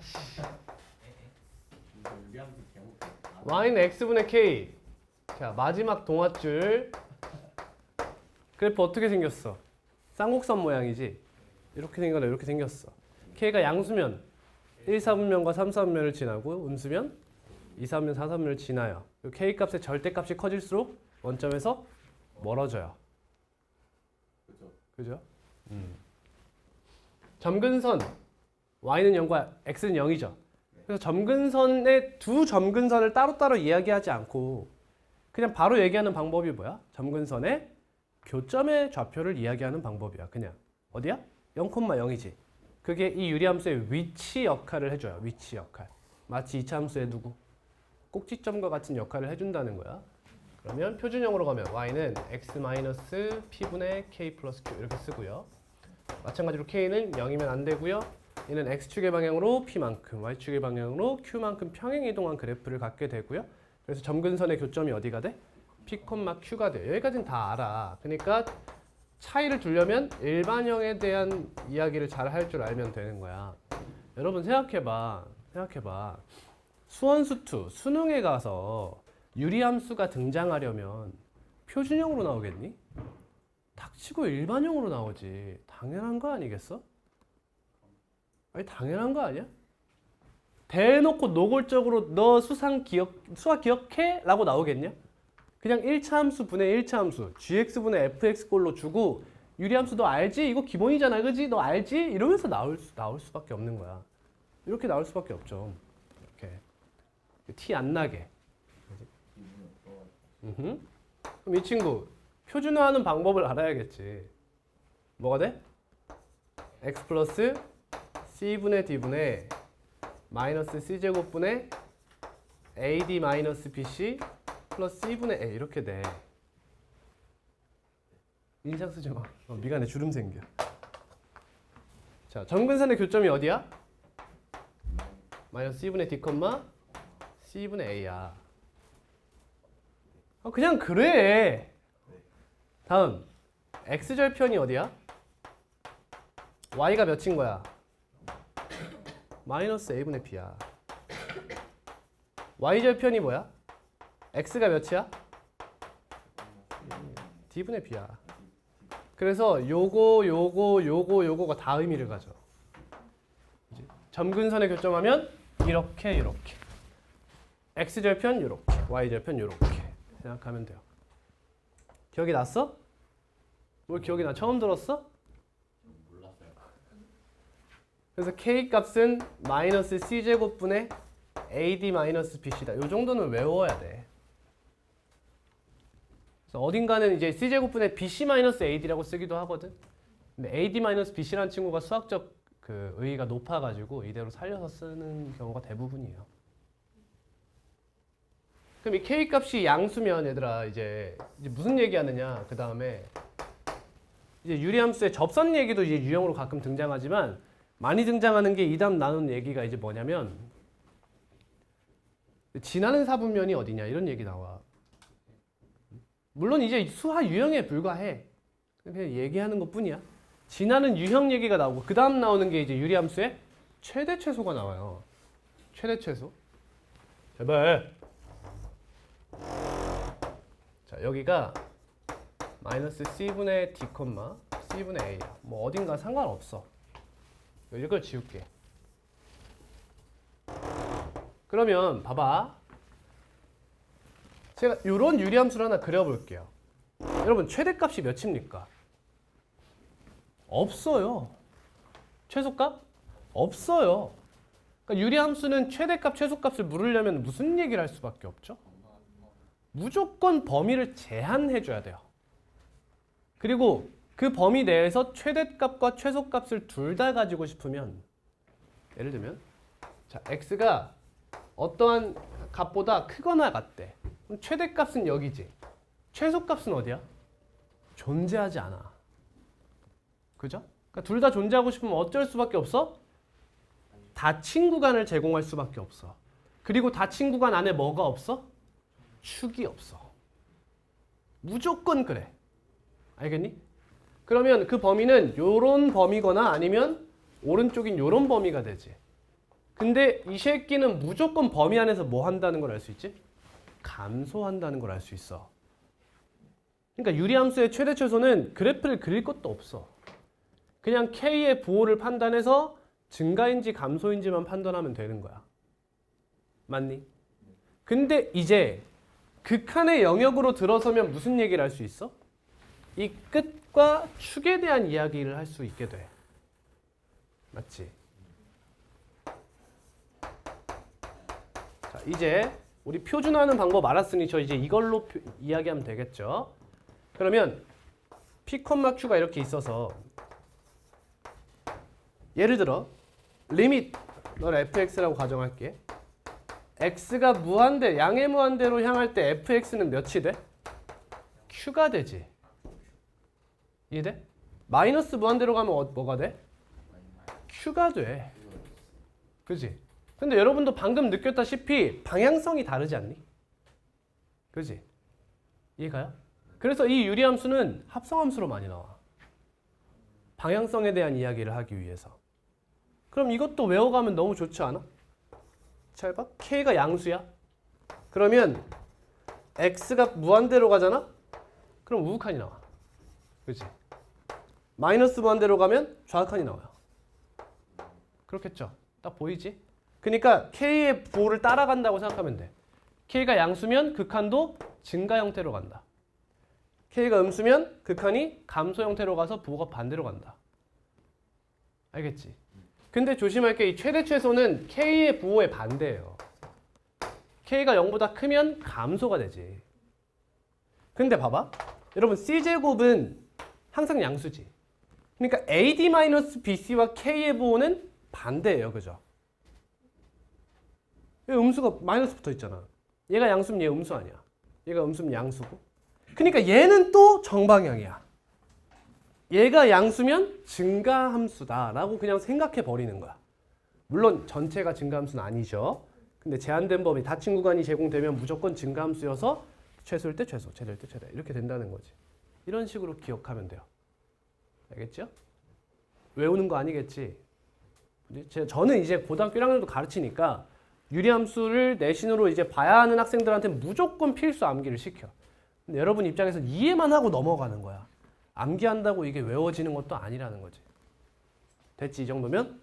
y는 x분의 k. 자 마지막 동아줄 그래프 어떻게 생겼어? 쌍곡선 모양이지. 이렇게 생겨나 이렇게 생겼어. k가 양수면 1, 4분면과 3, 4분면을 지나고 음수면 2, 3면, 4, 3면을 지나요. k 값의 절대값이 커질수록 원점에서 멀어져요. 그죠? 점근선 y는 0과 x는 0이죠. 그래서 점근선의 두 점근선을 따로따로 이야기하지 않고 그냥 바로 얘기하는 방법이 뭐야? 점근선의 교점의 좌표를 이야기하는 방법이야. 그냥 어디야? 0,0이지. 그게 이 유리함수의 위치 역할을 해줘요. 위치 역할. 마치 2차 함수의 누구? 꼭지점과 같은 역할을 해준다는 거야. 그러면 표준형으로 가면 y는 x-p분의 k 플러스 q 이렇게 쓰고요. 마찬가지로 k는 0이면 안 되고요. 얘는 x축의 방향으로 p만큼, y축의 방향으로 q만큼 평행 이동한 그래프를 갖게 되고요. 그래서 점근선의 교점이 어디가 돼? p, q가 돼. 여기까지는 다 알아. 그러니까 차이를 두려면 일반형에 대한 이야기를 잘 할 줄 알면 되는 거야. 여러분 생각해봐. 수원수2 수능에 가서 유리함수가 등장하려면 표준형으로 나오겠니? 닥치고 일반형으로 나오지. 당연한 거 아니겠어? 아니 당연한 거 아니야? 대놓고 노골적으로 너 수학 기억해? 라고 나오겠냐? 그냥 1차 함수 분의 1차 함수 gx분의 fx꼴로 주고 유리함수 너 알지? 이거 기본이잖아 그지? 너 알지? 이러면서 나올 수밖에 없는 거야. 이렇게 나올 수밖에 없죠. 이렇게 티 안 나게. 그럼 이 친구 표준화하는 방법을 알아야겠지. 뭐가 돼? x 플러스 c분의 d분의 마이너스 c제곱분의 ad 마이너스 bc 플러스 c분의 a 이렇게 돼. 인상 쓰지 마. 미간에 주름 생겨. 자, 점근선의 교점이 어디야? 마이너스 c분의 d, c분의 a야. 그냥 그래. 다음 x절편이 어디야? y가 몇인 거야? 마이너스 a분의 b야. y절편이 뭐야? x가 몇이야? d분의 b야. 그래서 요거가 다 의미를 가져. 점근선의 교점하면 이렇게 x절편 이렇게 y절편 이렇게 생각하면 돼요. 기억이 났어? 뭘 기억이 나? 처음 들었어? 몰랐어요. 그래서 k 값은 마이너스 c제곱분의 ad 마이너스 bc다. 이 정도는 외워야 돼. 그래서 어딘가는 이제 c제곱분의 bc 마이너스 ad라고 쓰기도 하거든. 근데 ad 마이너스 bc라는 친구가 수학적 그 의의가 높아가지고 이대로 살려서 쓰는 경우가 대부분이에요. 그럼 이 k 값이 양수면 얘들아 이제 무슨 얘기하느냐? 그 다음에 이제 유리함수의 접선 얘기도 이제 유형으로 가끔 등장하지만 많이 등장하는 게 이 다음 나눈 얘기가 이제 뭐냐면 지나는 사분면이 어디냐 이런 얘기 나와. 물론 이제 수화 유형에 불과해. 그냥 얘기하는 것뿐이야. 지나는 유형 얘기가 나오고 그 다음 나오는 게 이제 유리함수의 최대 최소가 나와요. 최대 최소. 제발. 자 여기가 마이너스 c분의 d, c분의 a야. 뭐 어딘가 상관없어. 이걸 지울게. 그러면 봐봐. 제가 이런 유리함수를 하나 그려볼게요. 여러분 최대값이 몇입니까? 없어요. 최소값? 없어요. 그러니까 유리함수는 최대값, 최소값을 물으려면 무슨 얘기를 할 수밖에 없죠? 무조건 범위를 제한해줘야 돼요. 그리고 그 범위 내에서 최대값과 최소값을 둘 다 가지고 싶으면 예를 들면 자 x가 어떠한 값보다 크거나 같대. 그럼 최대값은 여기지. 최소값은 어디야? 존재하지 않아. 그죠? 그러니까 둘 다 존재하고 싶으면 어쩔 수밖에 없어? 닫힌 구간을 제공할 수밖에 없어. 그리고 닫힌 구간 안에 뭐가 없어? 축이 없어. 무조건 그래. 알겠니? 그러면 그 범위는 요런 범위거나 아니면 오른쪽인 요런 범위가 되지. 근데 이 새끼는 무조건 범위 안에서 뭐 한다는 걸 알 수 있지? 감소한다는 걸 알 수 있어. 그러니까 유리함수의 최대 최소는 그래프를 그릴 것도 없어. 그냥 K의 부호를 판단해서 증가인지 감소인지만 판단하면 되는 거야. 맞니? 근데 이제 극한의 영역으로 들어서면 무슨 얘기를 할 수 있어? 이 끝과 축에 대한 이야기를 할 수 있게 돼. 맞지? 자, 이제 우리 표준화하는 방법 알았으니 저 이제 이걸로 이야기하면 되겠죠? 그러면 P, Q가 이렇게 있어서 예를 들어 리밋 널 fx라고 가정할게. x가 무한대, 양의 무한대로 향할 때 fx는 몇이 돼? q가 되지. 이해돼? 마이너스 무한대로 가면 뭐가 돼? q가 돼. 그지? 근데 여러분도 방금 느꼈다시피 방향성이 다르지 않니? 그지? 이해가요? 그래서 이 유리함수는 합성함수로 많이 나와. 방향성에 대한 이야기를 하기 위해서. 그럼 이것도 외워가면 너무 좋지 않아? 잘 봐. K가 양수야. 그러면 X가 무한대로 가잖아? 그럼 우극한이 나와. 그치? 마이너스 무한대로 가면 좌극한이 나와요. 그렇겠죠? 딱 보이지? 그러니까 K의 부호를 따라간다고 생각하면 돼. K가 양수면 극한도 증가 형태로 간다. K가 음수면 극한이 감소 형태로 가서 부호가 반대로 간다. 알겠지? 근데 조심할 게 이 최대 최소는 K의 부호의 반대예요. K가 0보다 크면 감소가 되지. 근데 봐봐. 여러분 C제곱은 항상 양수지. 그러니까 AD-BC와 K의 부호는 반대예요. 그죠? 여기 음수가 마이너스 붙어 있잖아. 얘가 양수면 얘 음수 아니야. 얘가 음수면 양수고. 그러니까 얘는 또 정방향이야. 얘가 양수면 증가함수다라고 그냥 생각해 버리는 거야. 물론 전체가 증가함수는 아니죠. 근데 제한된 범위 닫힌 구간이 제공되면 무조건 증가함수여서 최소일 때 최소, 최대일 때 최대 이렇게 된다는 거지. 이런 식으로 기억하면 돼요. 알겠죠? 외우는 거 아니겠지? 저는 이제 고등학교 1학년도 가르치니까 유리함수를 내신으로 이제 봐야 하는 학생들한테 무조건 필수 암기를 시켜. 근데 여러분 입장에서 이해만 하고 넘어가는 거야. 암기한다고 이게 외워지는 것도 아니라는 거지. 됐지? 이 정도면?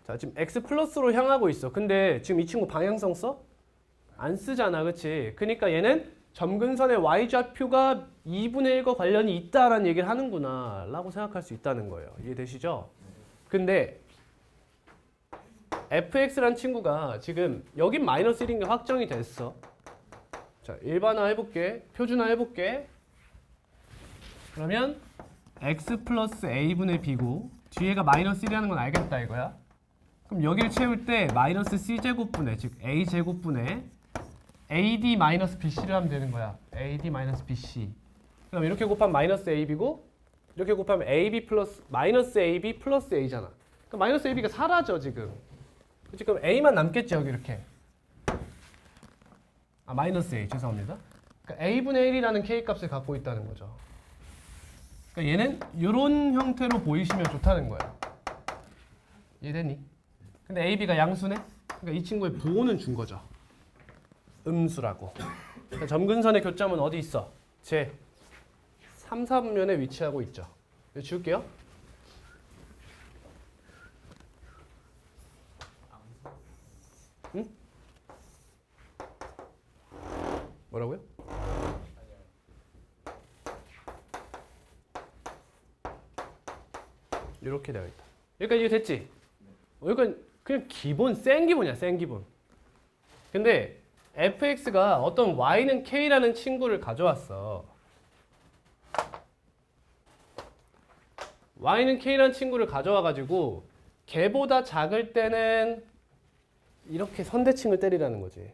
자, 지금 x 플러스로 향하고 있어. 근데 지금 이 친구 방향성 써? 안 쓰잖아. 그치? 그러니까 얘는 점근선의 y좌표가 2분의 1과 관련이 있다라는 얘기를 하는구나 라고 생각할 수 있다는 거예요. 이해되시죠? 근데 fx란 친구가 지금 여긴 마이너스 1인 게 확정이 됐어. 자, 일반화 해볼게. 표준화 해볼게. 그러면 x 플러스 a분의 b고 뒤에가 마이너스 1이라는 건 알겠다 이거야. 그럼 여기를 채울 때 마이너스 c제곱분의 즉 a제곱분의 ad 마이너스 bc를 하면 되는 거야. ad 마이너스 bc. 그럼 이렇게 곱하면 마이너스 ab고 이렇게 곱하면 ab 플러스 마이너스 ab 플러스 a잖아. 그럼 마이너스 ab가 사라져 지금. 그치? 그럼 a만 남겠지 여기 이렇게. 마이너스 a 죄송합니다. 그러니까 a분의 1이라는 k값을 갖고 있다는 거죠. 그러니까 얘는 이런 형태로 보이시면 좋다는 거야. 이해되니? 근데 ab가 양수네? 그러니까 이 친구의 부호는 준 거죠. 음수라고. 그러니까 점근선의 교점은 어디 있어? 제 3, 4분면에 위치하고 있죠. 지울게요. 응? 뭐라고요? 이렇게 되어 있다. 여기까지 이해 됐지? 이건 그냥 기본, 센 기본이야, 센 기본. 근데 fx가 어떤 y는 k라는 친구를 가져왔어. y는 k라는 친구를 가져와가지고 걔보다 작을 때는 이렇게 선대칭을 때리라는 거지.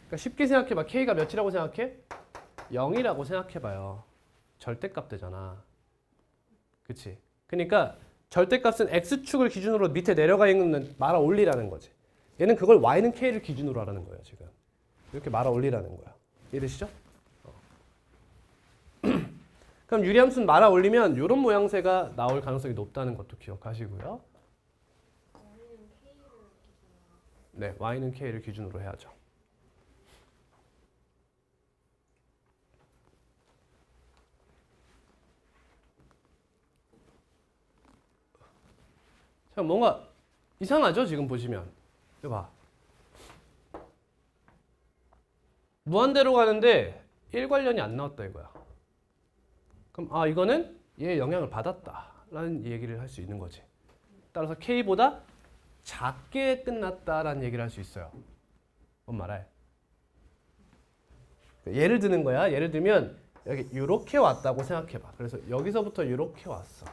그러니까 쉽게 생각해봐. k가 몇이라고 생각해? 0이라고 생각해봐요. 절대값 되잖아. 그치? 그러니까 절대값은 x축을 기준으로 밑에 내려가 있는 말아 올리라는 거지. 얘는 그걸 y는 k를 기준으로 하라는 거예요. 지금 이렇게 말아 올리라는 거야. 이해되시죠? 그럼 유리함수는 말아 올리면 이런 모양새가 나올 가능성이 높다는 것도 기억하시고요. 네, y는 k를 기준으로 해야죠. 자, 뭔가 이상하죠? 지금 보시면. 이거 봐. 무한대로 가는데 1관련이 안 나왔다 이거야. 그럼 이거는 얘의 영향을 받았다라는 얘기를 할 수 있는 거지. 따라서 K보다 작게 끝났다라는 얘기를 할 수 있어요. 뭔 말해? 예를 드는 거야. 예를 들면 여기 이렇게 왔다고 생각해봐. 그래서 여기서부터 이렇게 왔어.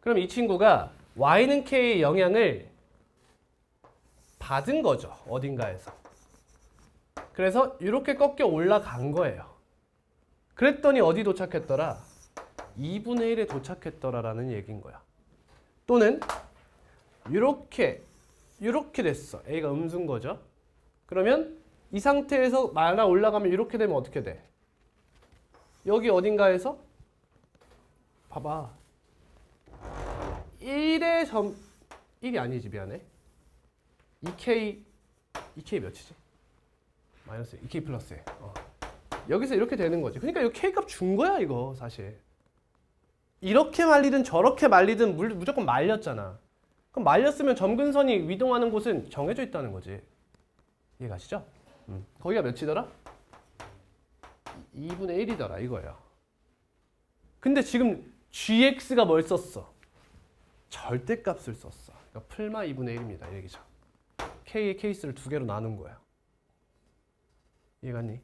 그럼 이 친구가 y는 k의 영향을 받은 거죠. 어딘가에서. 그래서 이렇게 꺾여 올라간 거예요. 그랬더니 어디 도착했더라? 2분의 1에 도착했더라라는 얘기인 거야. 또는 이렇게 됐어. A가 음수인 거죠. 그러면 이 상태에서 날아 올라가면 이렇게 되면 어떻게 돼? 여기 어딘가에서 봐봐. 1의 점 1이 아니지 미안해. 2K 몇이지? 마이너스 2K 플러스 에. 여기서 이렇게 되는 거지. 그러니까 이 K 값 준 거야 이거 사실. 이렇게 말리든 저렇게 말리든 무조건 말렸잖아. 그럼 말렸으면 점근선이 위동하는 곳은 정해져 있다는 거지. 이해가시죠? 거기가 몇이더라? 2분의 1이더라 이거예요. 근데 지금 gx가 뭘 썼어? 절대값을 썼어. 그러니까 풀마 2분의 1입니다. 이 얘기죠. k의 케이스를 두 개로 나눈 거야. 이해갔니?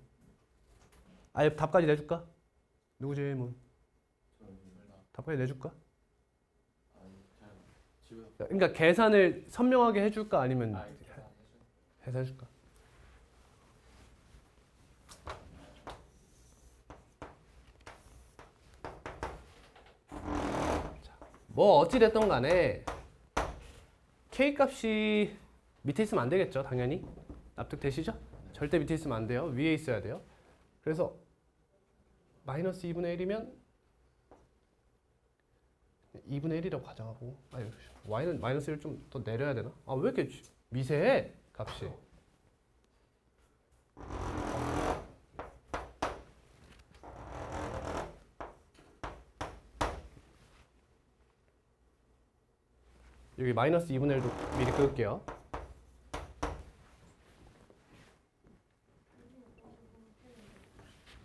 아예 답까지 내줄까? 누구 질문? 답까지 내줄까? 그러니까 계산을 선명하게 해줄까 아니면 해서 해줄까? 뭐 어찌 됐던 간에 k 값이 밑에 있으면 안 되겠죠, 당연히. 납득되시죠? 절대 밑에 있으면 안 돼요. 위에 있어야 돼요. 그래서 마이너스 2분의 1이면 2분의 1이라고 가정하고, 아유, y는 마이너스 1을 좀 더 내려야 되나? 아, 왜 이렇게 미세해? 값이. 여기 마이너스 2분의 1도 미리 끌게요.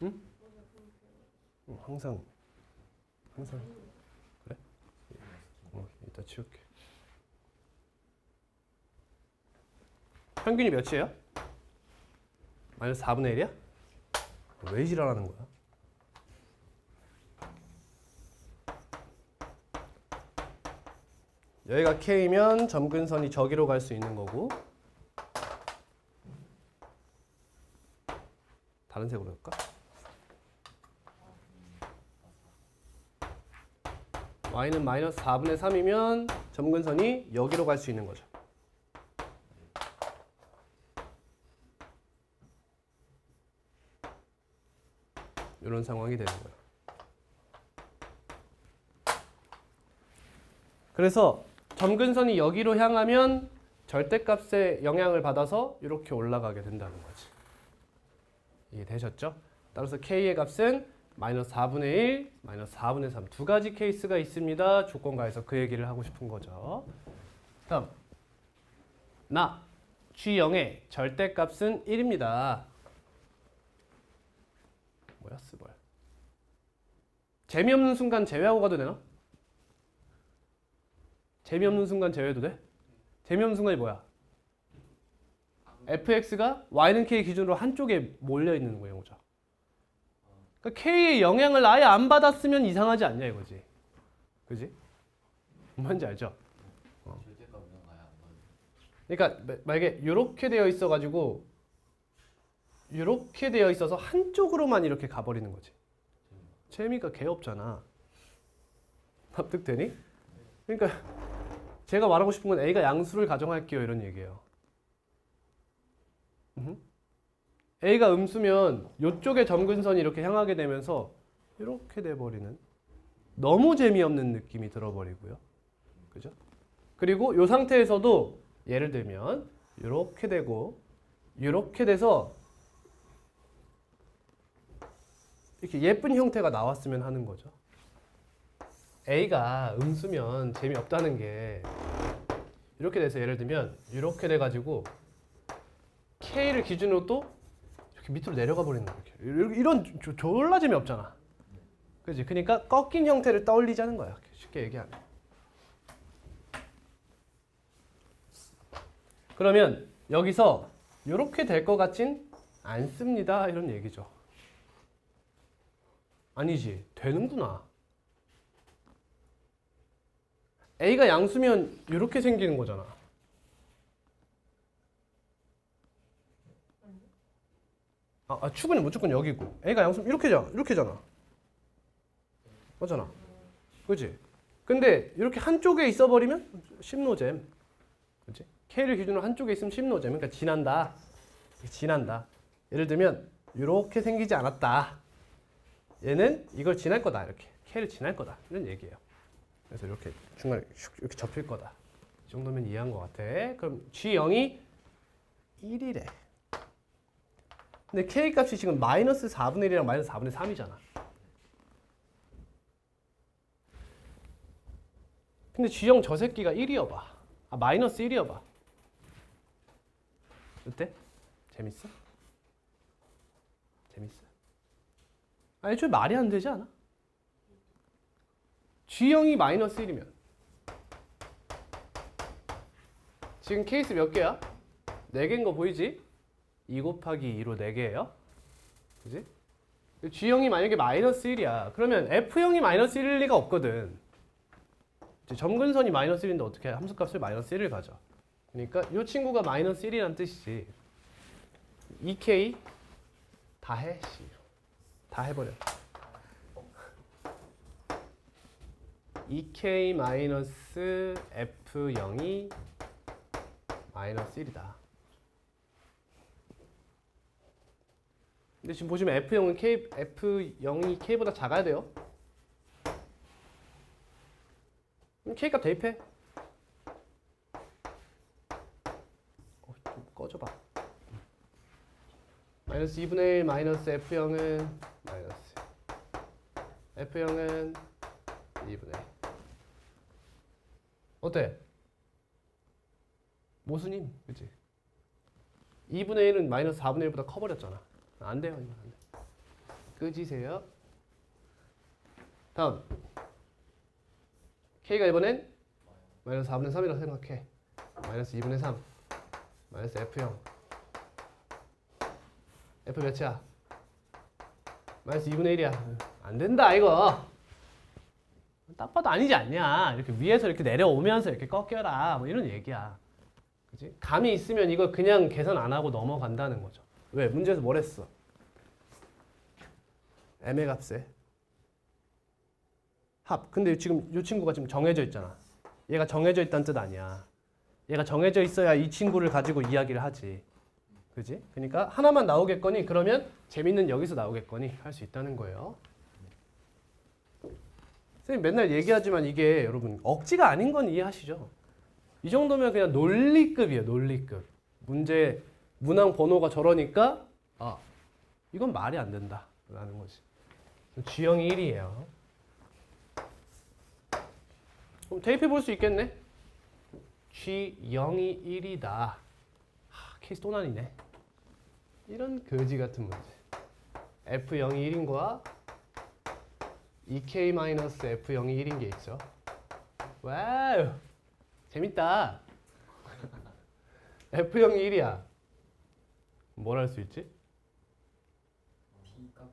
응? 항상 그래? 이따 치울게. 평균이 몇이에요? 마이너스 4분의 1이야? 왜 지랄하는 거야? 여기가 K면 점근선이 저기로 갈 수 있는 거고, 다른 색으로 할까? Y는 마이너스 4분의 3이면 점근선이 여기로 갈 수 있는 거죠. 이런 상황이 되는 거예요. 그래서 점근선이 여기로 향하면 절대값의 영향을 받아서 이렇게 올라가게 된다는 거지. 이해되셨죠? 따라서 K의 값은 마이너스 4분의 1, 마이너스 4분의 3 두 가지 케이스가 있습니다. 조건가에서 그 얘기를 하고 싶은 거죠. 다음 나 G0의 절대값은 1입니다. 뭐야 쓰벌. 재미없는 순간 제외하고 가도 되나? 재미없는 순간 제외해도 돼? 재미없는 순간이 뭐야? fx가 y는 k 기준으로 한쪽에 몰려있는 거죠. 그러니까 k의 영향을 아예 안 받았으면 이상하지 않냐 이거지. 그지? 뭔지 알죠? 그러니까 만약에 이렇게 되어 있어가지고 이렇게 되어 있어서 한쪽으로만 이렇게 가버리는 거지. 재미가 개 없잖아. 납득되니? 그러니까 제가 말하고 싶은 건 A가 양수를 가정할게요 이런 얘기예요. A가 음수면 이쪽에 점근선이 이렇게 향하게 되면서 이렇게 돼버리는 너무 재미없는 느낌이 들어버리고요. 그죠? 그리고 이 상태에서도 예를 들면 이렇게 되고 이렇게 돼서 이렇게 예쁜 형태가 나왔으면 하는 거죠. A가 음수면 재미없다는 게 이렇게 돼서 예를 들면 이렇게 돼가지고 K를 기준으로 또 이렇게 밑으로 내려가 버리는 거예요. 이런 졸라 재미없잖아. 그지? 그러니까 꺾인 형태를 떠올리자는 거야. 쉽게 얘기하면. 그러면 여기서 이렇게 될 것 같진 않습니다. 이런 얘기죠. 아니지. 되는구나. A가 양수면 이렇게 생기는 거잖아. 축은 무조건 여기고 A가 양수면 이렇게잖아. 맞잖아. 그지? 근데 이렇게 한쪽에 있어버리면 10노잼. 그지? K를 기준으로 한쪽에 있으면 10노잼. 그러니까 지난다. 예를 들면 이렇게 생기지 않았다. 얘는 이걸 지날 거다. 이렇게 K를 지날 거다. 이런 얘기예요. 그래서 이렇게 중간에 이렇게 접힐 거다. 이 정도면 이해한 것 같아. 그럼 G0이 1이래. 근데 K 값이 지금 마이너스 4분의 1이랑 마이너스 4분의 3이잖아. 근데 G0 저 새끼가 1이어봐. 마이너스 1이어봐. 어때? 재밌어? 애초에 말이 안 되지 않아? G0이 마이너스 1이면 지금 케이스 몇 개야? 4개인 거 보이지? 2 곱하기 2로 4개예요. 그지? G형이 만약에 마이너스 1이야. 그러면 F형이 마이너스 1일 리가 없거든. 점근선이 마이너스 1인데 어떻게 해? 함수값을 마이너스 1을 가져. 그러니까 이 친구가 마이너스 1이라는 뜻이지. 2K 다 해. 다 해버려. 2K 마이너스 F0이 마이너스 1이다. 근데 지금 보시면 F0이 K보다 작아야 돼요. 그럼 K값 대입해. 좀 꺼져봐. 마이너스 2분의 1 마이너스 F0은 마이너스 F0은 2분의 1. 어때? 모순임, 그치? 2분의 1은 마이너스 4분의 1보다 커버렸잖아. 안 돼요, 이거 안 돼. 끄지세요. 다음. K가 이번엔 마이너스 4분의 3이라고 생각해. 마이너스 2분의 3. 마이너스 F0. F 몇이야? 마이너스 2분의 1이야. 안 된다, 이거. 딱 봐도 아니지 않냐. 이렇게 위에서 이렇게 내려오면서 이렇게 꺾여라. 뭐 이런 얘기야. 그치? 감이 있으면 이거 그냥 계산 안 하고 넘어간다는 거죠. 왜? 문제에서 뭘 했어? M의 값에 합. 근데 지금 이 친구가 지금 정해져 있잖아. 얘가 정해져 있다는 뜻 아니야. 얘가 정해져 있어야 이 친구를 가지고 이야기를 하지. 그지? 그러니까 하나만 나오겠거니 그러면 재밌는 여기서 나오겠거니 할 수 있다는 거예요. 선생님 맨날 얘기하지만 이게 여러분 억지가 아닌 건 이해하시죠? 이 정도면 그냥 논리급이에요. 논리급. 문제 문항 번호가 저러니까 이건 말이 안 된다 라는 거지. G형이 1이에요. 그럼 대입해 볼 수 있겠네. G0이 1이다. 케이스 또 나뉘네. 이런 거지 같은 문제. F0이 1인 거와 2K-F0이 1인 게 있죠. 와우! 재밌다. F0이 1이야. 뭘 할 수 있지? B값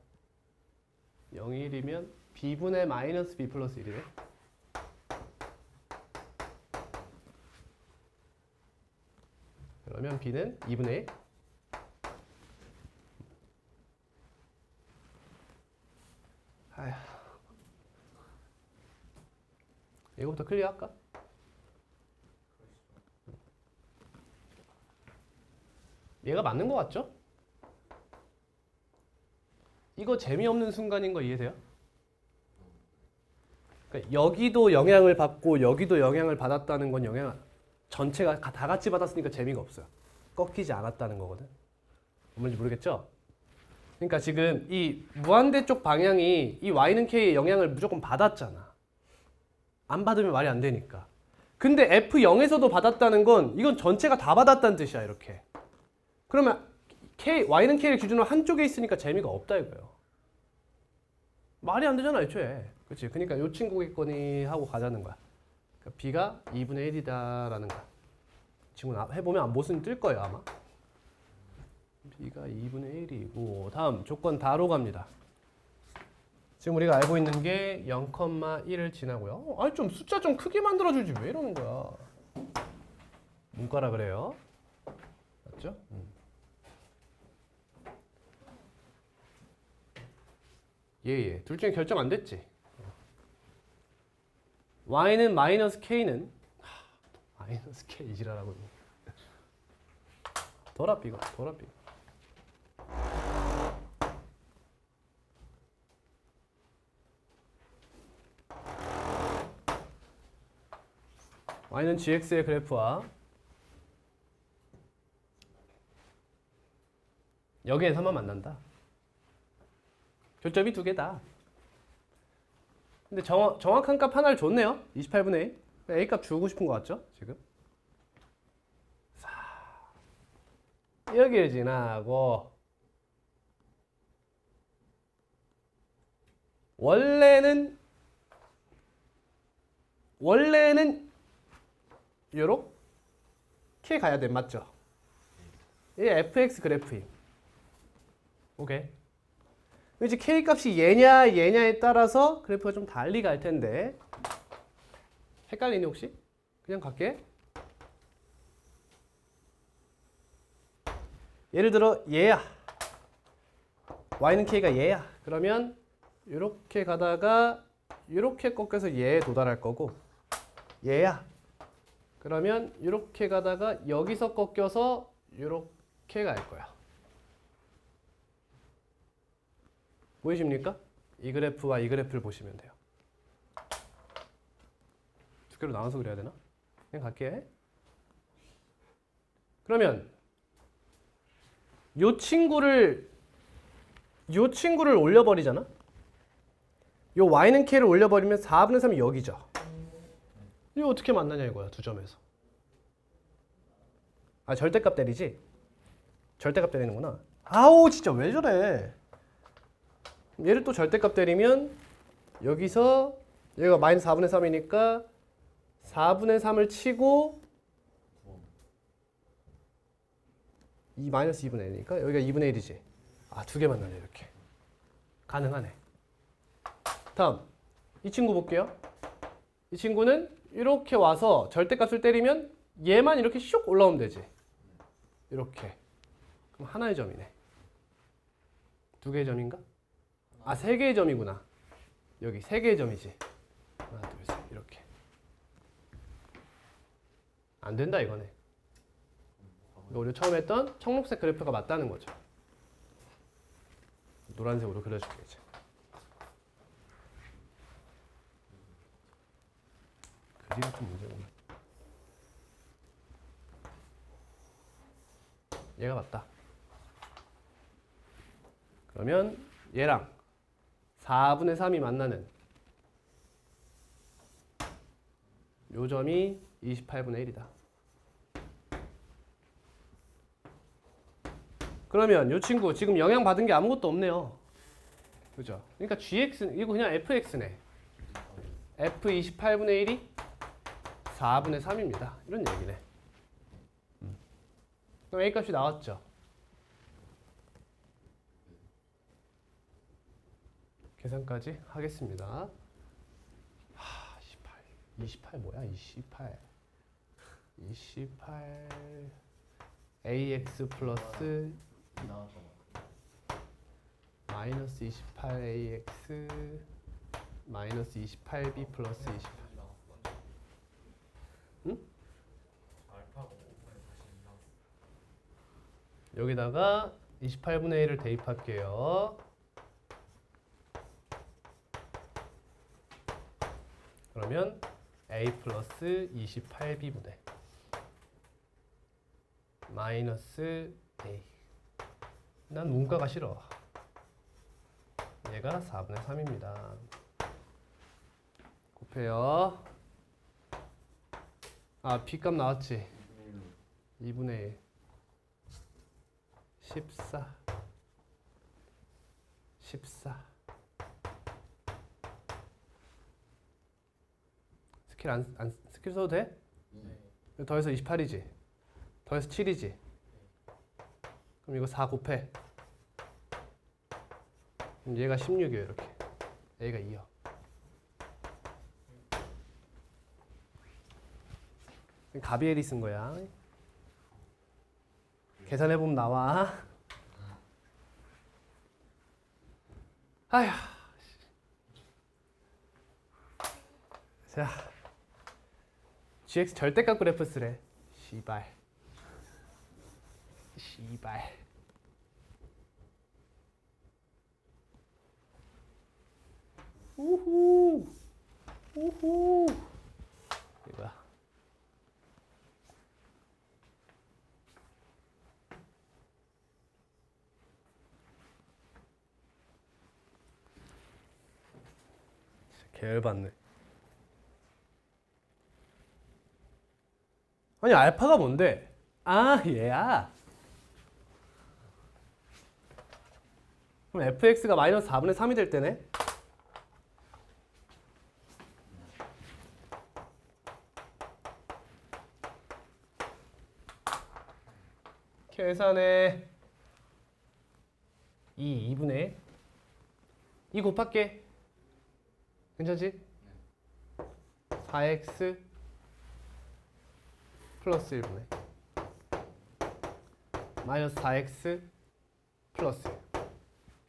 0이 1이면 B분의 마이너스 B 플러스 1이네. 그러면 B는 2분의 1. 아휴. 이거부터 클리어할까? 얘가 맞는 거 같죠? 이거 재미없는 순간인 거 이해돼요? 그러니까 여기도 영향을 받고 여기도 영향을 받았다는 건 영향 전체가 다 같이 받았으니까 재미가 없어요. 꺾이지 않았다는 거거든. 뭔지 모르겠죠? 그러니까 지금 이 무한대 쪽 방향이 이 Y는 K의 영향을 무조건 받았잖아. 안 받으면 말이 안 되니까. 근데 F0에서도 받았다는 건 이건 전체가 다 받았다는 뜻이야. 이렇게. 그러면 Y는 K를 기준으로 한쪽에 있으니까 재미가 없다 이거예요. 말이 안 되잖아 애초에. 그렇지? 그러니까 이 친구겠거니 하고 가자는 거야. 그러니까 B가 2분의 1이다라는 거야. 친구는 해보면 모순이 뜰 거예요 아마. B가 2분의 1이고 다음 조건 다로 갑니다. 지금 우리가 알고 있는 게 0,1을 지나고요. 아니 좀 숫자 좀 크게 만들어주지 왜 이러는 거야? 문과라 그래요. 맞죠? 예. 둘 중에 결정 안 됐지? y는 마이너스 k는 마이너스 k 이지라라고 더럽히고 y는 gx의 그래프와 여기에서만 만난다. 교점이 두 개다. 근데 정확한 값 하나를 줬네요. 28분의 1. A 값 주고 싶은 것 같죠? 지금. 여기를 지나고 원래는 요렇게 가야 돼. 맞죠? 이게 fx 그래프임. 오케이. 이제 k 값이 얘냐에 따라서 그래프가 좀 달리 갈 텐데 헷갈리니 혹시? 그냥 갈게. 예를 들어 얘야. y는 k가 얘야. 그러면 이렇게 가다가 이렇게 꺾여서 얘에 도달할 거고 얘야. 그러면 이렇게 가다가 여기서 꺾여서 이렇게 갈 거야. 보이십니까? 이 그래프와 이 그래프를 보시면 돼요. 두 개로 나눠서 그려야 되나? 그냥 갈게. 그러면 요 친구를 올려버리잖아? 요 y는 k를 올려버리면 4분의 3이 여기죠. 이거 어떻게 만나냐 이거야, 두 점에서. 아, 절대값 때리지? 절대값 때리는구나. 아우, 진짜 왜 저래? 얘를 또 절대값 때리면 여기서 얘가 마이너스 4분의 3이니까 4분의 3을 치고 이 마이너스 2분의 1이니까 여기가 2분의 1이지. 아, 두 개 만나네 이렇게. 가능하네. 다음 이 친구 볼게요. 이 친구는 이렇게 와서 절대값을 때리면 얘만 이렇게 슉 올라오면 되지. 이렇게. 그럼 하나의 점이네. 두 개의 점인가? 아, 세 개의 점이구나. 여기 세 개의 점이지. 하나, 둘, 셋. 이렇게. 안 된다 이거네. 이거 우리 처음 했던 청록색 그래프가 맞다는 거죠. 노란색으로 그려줄게 이제. 그림이 좀 문제구나. 얘가 맞다. 그러면 얘랑 4분의 3이 만나는 요 점이 28분의 1이다. 그러면 요 친구 지금 영향 받은 게 아무것도 없네요. 그죠? 그러니까 gx 이거 그냥 fx네. f 28분의 1이 4분의 3입니다. 이런 얘기네. 그럼 a 값이 나왔죠. 계산까지 하겠습니다. 28 뭐야? 28 ax 플러스 마이너스 28 ax 마이너스 28b 플러스 28. 응? 여기다가 28분의 1을 대입할게요. 그러면 a 플러스 28b분의 마이너스 a. 난 문과가 싫어. 얘가 4분의 3입니다. 곱해요. 아, b값 나왔지? 2분의 1 14 스킬 써도 돼? 더해서 28이지? 더해서 7이지? 그럼 이거 4 곱해. 그럼 얘가 16이에요 이렇게. A가 2요. 가비엘이 쓴 거야. 계산해보면 나와. 아휴. 자, GX 절대값 그래프 쓰래. 씨발. 우후. 이거야. 개열받네. 아니 알파가 뭔데? 아 얘야. 그럼 fx가 마이너스 4분의 3이 될 때네. 계산해. 2분의 2 곱할게. 괜찮지? 4x 플러스 1분의 마이너스 4x 플러스 1.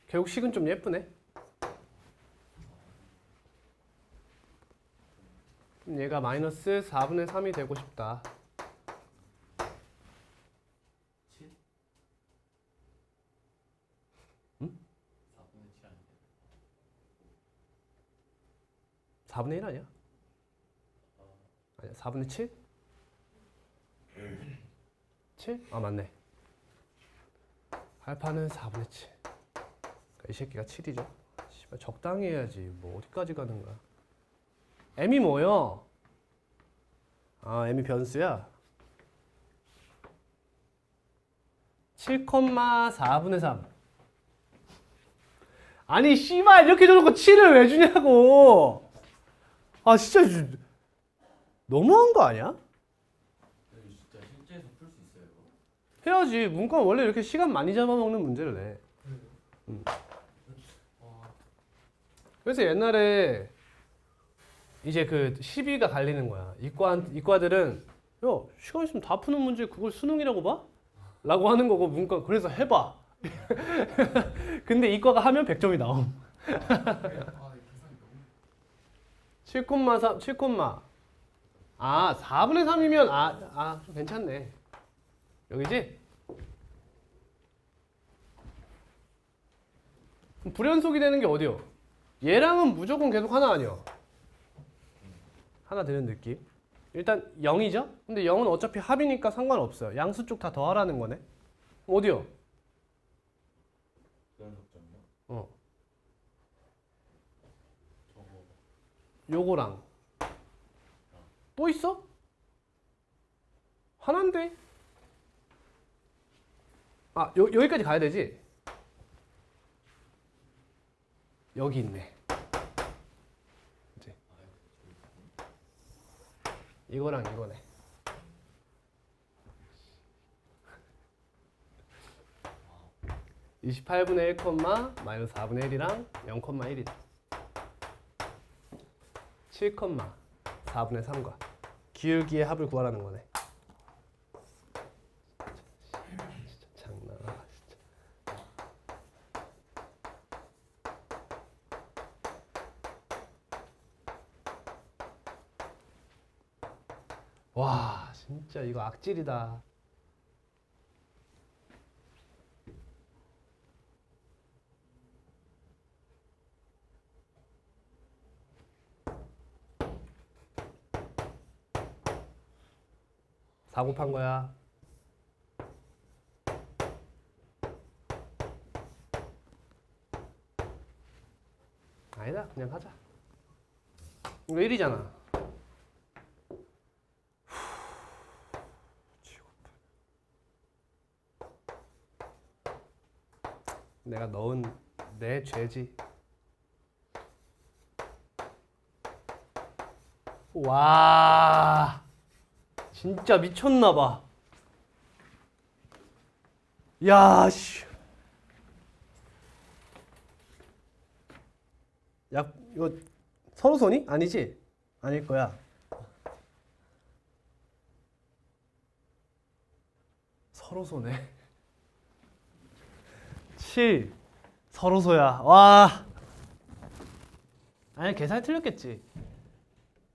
결국 식은 좀 예쁘네. 그럼 얘가 마이너스 4분의 3이 되고 싶다. 7? 응? 4분의 7 아니에요? 4분의 1 아니야? 아니야, 4분의 7? 7? 아 맞네. 알파는 4분의 7. 이 새끼가 7이죠. 씨발 적당히 해야지. 뭐 어디까지 가는 거야? m이 뭐요? 아 m이 변수야. 7,4분의 3. 아니 씨발 이렇게 줘놓고 7을 왜 주냐고. 아 진짜 너무한 거 아니야? 이거 진짜 실제에서 풀 수 있어요 이거? 해야지. 문과는 원래 이렇게 시간 많이 잡아먹는 문제를 내. 그래서 옛날에 이제 그 시비가 갈리는 거야. 이과들은 야 시간 있으면 다 푸는 문제 그걸 수능이라고 봐? 라고 하는 거고 문과 그래서 해봐. 근데 이과가 하면 100점이 나옴. 7,3 7, 아 4분의 3이면 좀 괜찮네. 여기지? 그럼 불연속이 되는 게 어디요? 얘랑은 무조건 계속 하나 아니요? 하나 되는 느낌. 일단 0이죠? 근데 0은 어차피 합이니까 상관없어요. 양수 쪽 다 더하라는 거네. 어디요? 불연속점이요? 어. 저거 요거랑 또 있어? 하나인데? 아 여기까지 가야 되지? 여기 있네. 이제 이거랑 이거네. 아, 28분의 1, 마이너스 4분의 1이랑 0,1이다. 7, 4분의 3과 기울기의 합을 구하라는 거네. 진짜 장난하나 진짜. 와 진짜 이거 악질이다. 다 곱한 거야. 아니다 그냥 하자. 이거 1이잖아. 내가 넣은 내 죄지. 와 진짜 미쳤나봐. 야 씨. 이거 서로손이? 아니지? 아닐 거야. 서로소네. 7 서로소야. 와. 아니 계산이 틀렸겠지.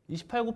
28 곱